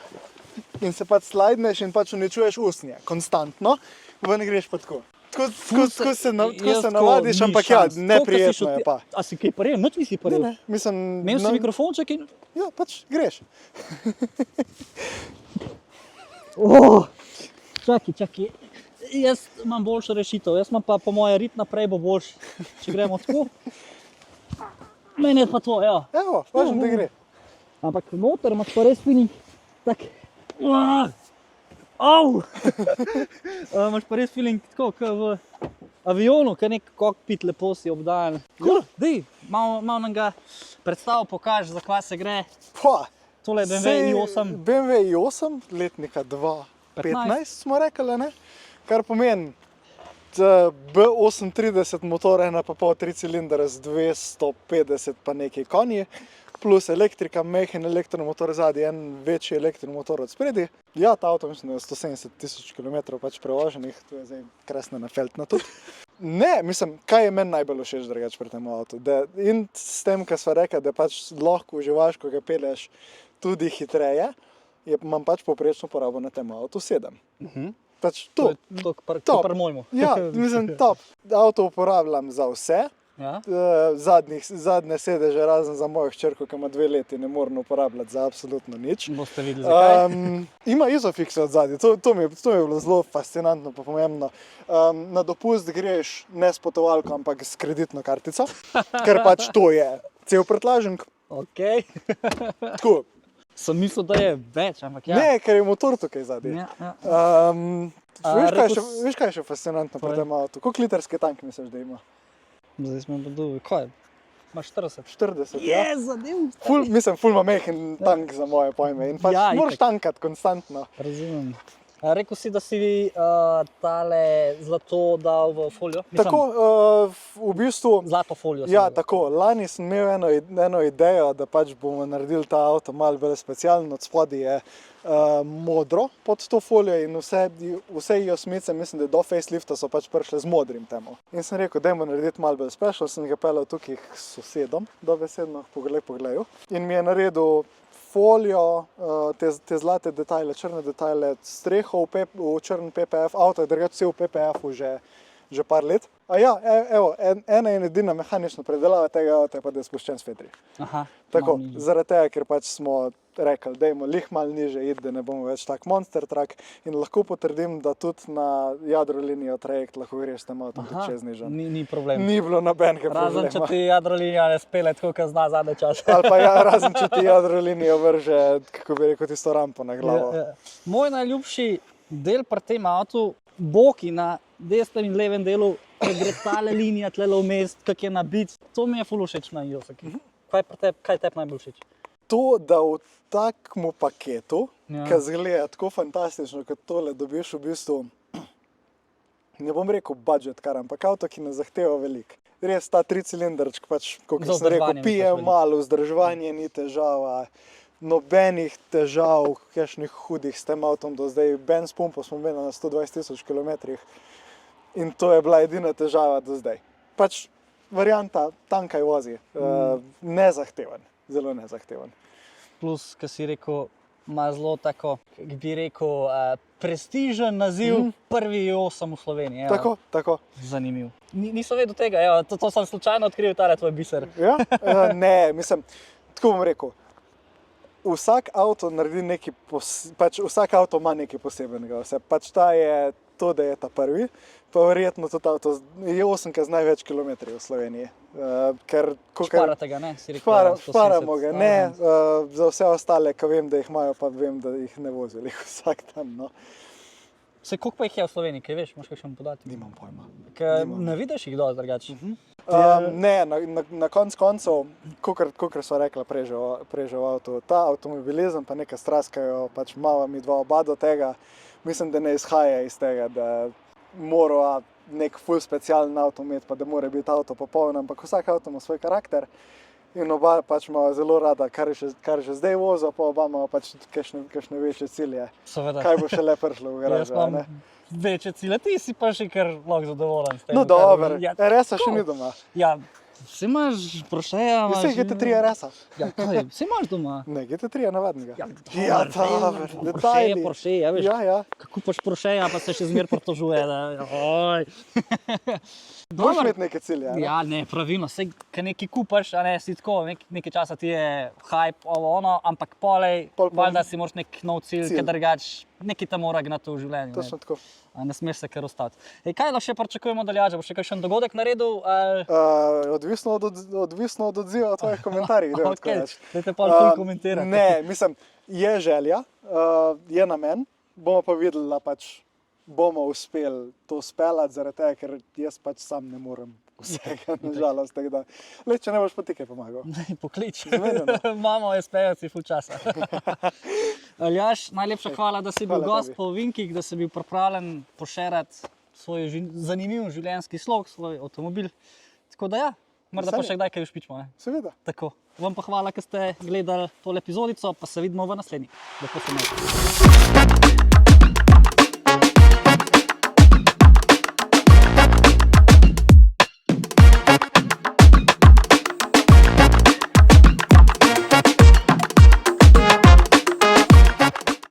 In se pač slajdneš in pač uničuješ usnje, konstantantno, ven greš pa tako. Tako se navadiš, ampak ja, neprijetno je pa. A si kaj paril? Nič nisi paril? Ne, mislim... Imel si mikrofonček in... Ja, pač greš. Čakaj. Jaz imam boljšo rešitev, jaz imam pa po moje rit naprej bo boljši, če gremo tako. Meni je pa to, ja. Evo, važno, da gre. Ampak motor imaš pa res feeling, tak... Au! Imaš pa res feeling tako, kot v avionu, kot nek kokpit, lepo si obdajan. Cool. Dej, malo nam ga predstav pokaži, za kva se gre. Pa, Tole je BMW i8. BMW i8, letnika 2015 smo rekli, ne? Kar pomeni B38 motor, 1,5 3-cilinder z 250 pa nekaj konji, plus elektrika, mehen elektromotor zadnji, en večji elektromotor od spredi. Ja, ta avto mislim, da je 170 000 km pač prevoženih, to je zdaj krasna nafeltna tudi. Ne, mislim, kaj je meni najbolj všeč drugače pri tem avtu? In s tem, kar sva rekla, da pač lahko uživaš, ko ga pelješ tudi hitreje, imam pač povprečno porabo na tem avtu 7. Pač to. To je pri mojmu. Ja, mislim, top. Avto uporabljam za vse. Ja? Zadnje sedeže, razen za mojo hčerko, ki ima 2 leti, ne morem uporabljati za absolutno nič. Boste videli, zakaj. Ima izofikse od zadnje, to mi je bilo zelo fascinantno pa pomembno. Na dopust greš ne s potovalko, ampak s kreditno kartico, ker pač to je cel prtljažnik. Okej. Tako, Sem mislil, da je več, ampak ja. Ne, ker je motor tukaj zadnji. Ja. Veš, kaj je še fascinantno pri tem avtu? Koliko litrski tank misliš, da ima? Zdaj smo podobili, kaj je? Imaš 40? 40, ja. Zadev. Ful ima mehen tank za moje pojme in pač Ja, moraš itak. tankati konstantno. Razumem. Rekel si, da si tale zlato dal v folijo? Tako, v bistvu, Zlato folijo. ja, tako, lani sem imel eno idejo, da pač bomo naredili ta avto malo bolj specialen, od spodaj je modro pod to folijo in vse osmice, mislim, da do facelifta so pač prišle z modrim temu. In sem rekel, dajmo narediti malo bolj special, sem ga peljal tukaj s sosedom, dobesedno, pogledaju, in mi je naredil folijo, te zlate detajle, črne detajle, streho v črn PPF, avto je drugače v PPF-u že par let. A ja, evo, ena in edina mehanična predelava tega avta je pa, da je spuščen s fetri. Aha. Tako, zaradi tega, ker pač smo rekli, dajmo lih malo niže iti, da ne bomo več tak monster truck in lahko potrdim, da tudi na jadrolinijo trajekt lahko greš tam avtom tudi čez nižen. Ni problem. Ni bilo nobenega problema. Razen, če ti jadrolinija ne spele tako, kot zna zadnje čase. Ali pa ja, razen, če ti jadrolinijo vrže, kako bi rekel, tisto rampo na glavo. Ja. Moj najljubši del pri tem avtu, boki na desnem in levem delu, ko gre tale linija tlele vmes, kak je nabit, to mi je ful všeč na Iosaki. Kaj je tebi najbolj všeč? To, da v takmu paketu, Ja. ki zgleda tako fantastično, kot tole, dobiš v bistvu, ne bom rekel budget kar, ampak avto, ki ne zahteva veliko. Res ta tricilindrček, pač, kot Za sem rekel, vzdrževanje pije misliš veliko. malo, vzdrževanje ni težava, nobenih težav, kakšnih hudih s tem avtom do zdaj. Benz pumpo smo imeli na 120.000 km in to je bila edina težava do zdaj. Pač varianta tankaj vozi, nezahteven, zelo nezahteven. Plus, ki si rekel, ima zelo tako, kako bi rekel, prestižen naziv, prvi 8 v Sloveniji. Evo. Tako. Zanimiv. Nisem vedel tega, evo, to sem slučajno odkril, tale tvoj biser. Ja? Ne, mislim, tako bom rekel. Vsak avto naredi nekaj, pač vsak avto ima nekaj posebenega. Pač ta je to, da je ta prvi, pa verjetno tudi avto je 8 z največ kilometrov v Sloveniji. Šparate ga, ne? Si rekel, Šparamo ga, ne. Za vse ostale, ki vem, da jih imajo, pa vem, da jih ne vozijo vsak dan. No. Se koliko pa jih je v Sloveniji, kaj veš, imaš kakšen podatek? Nimam pojma. Ne vidiš jih dosti drugače? Ne, na koncu, kakor so rekla prej že v avtu, ta avtomobilizem pa nekaj straskajo, pač mava mi dva oba do tega, mislim, da ne izhaja iz tega, da mora nek ful specialen avto imeti, pa da mora biti avto popoln, ampak vsak avto ima svoj karakter in oba pač ima zelo rada, kar je že zdaj vozil, pa oba ima pač kakšne večje cilje. Seveda. Kaj bo šele prišlo v Jaz garažo, imam ne? večje cilje, ti si pa še kar lahko zadovoljen s tem. No dobro, Ja, RS-a še ni doma. Ja, vsi imaš Porscheja, imaš... Vse GT3 RS-a. Ja, kaj, vsi imaš doma. Ne, GT3 je navadnega. Ja, dobro, Porsche detajli. je Porsche, ja, veš. Ja. Kako paš Porscheja, pa se še zmer pritožuje, da... Oj. Moraš Dobro. imeti neke cilje, ne? Ja, ne, pravilno, saj, kaj nekaj kupaš, a ne, si tako, nekaj časa ti je hype, ono, ampak polej, Pol- valjda si moraš nek nov cilj, Cilj. ker drugač, nekaj tam mora gnati v življenju. Točno tako. Ne smeš se kar ostati. Kaj lahko še pričakujemo daljače? Bo še kakšen dogodek naredil? Odvisno od odziva tvojih komentarjev, gremo tako Okay, reči. dajte pa ful komentirati. Ne, mislim, je želja, je namen, bomo pa videli, da pač bomo uspeli to speljati, zaradi tega, ker jaz pač sam ne morem vsega, nažalost. Če ne boš pa ti kaj pomagal. Daj, poklič. Zmerjeno. Imamo SPJ-ci ful časa. Aljaž, najlepša hvala, da si bil Hvala gost tebi. po Vinkih, da si bil pripravljen pošerati svoj zanimiv življenjski slog, svoj avtomobil. Tako da ja, morda pa Veselje. še kdaj kaj ušpičmo. Seveda. Tako. Vam pa hvala, ker ste gledali tole epizodico, pa se vidimo v naslednji. Lepo se imejte.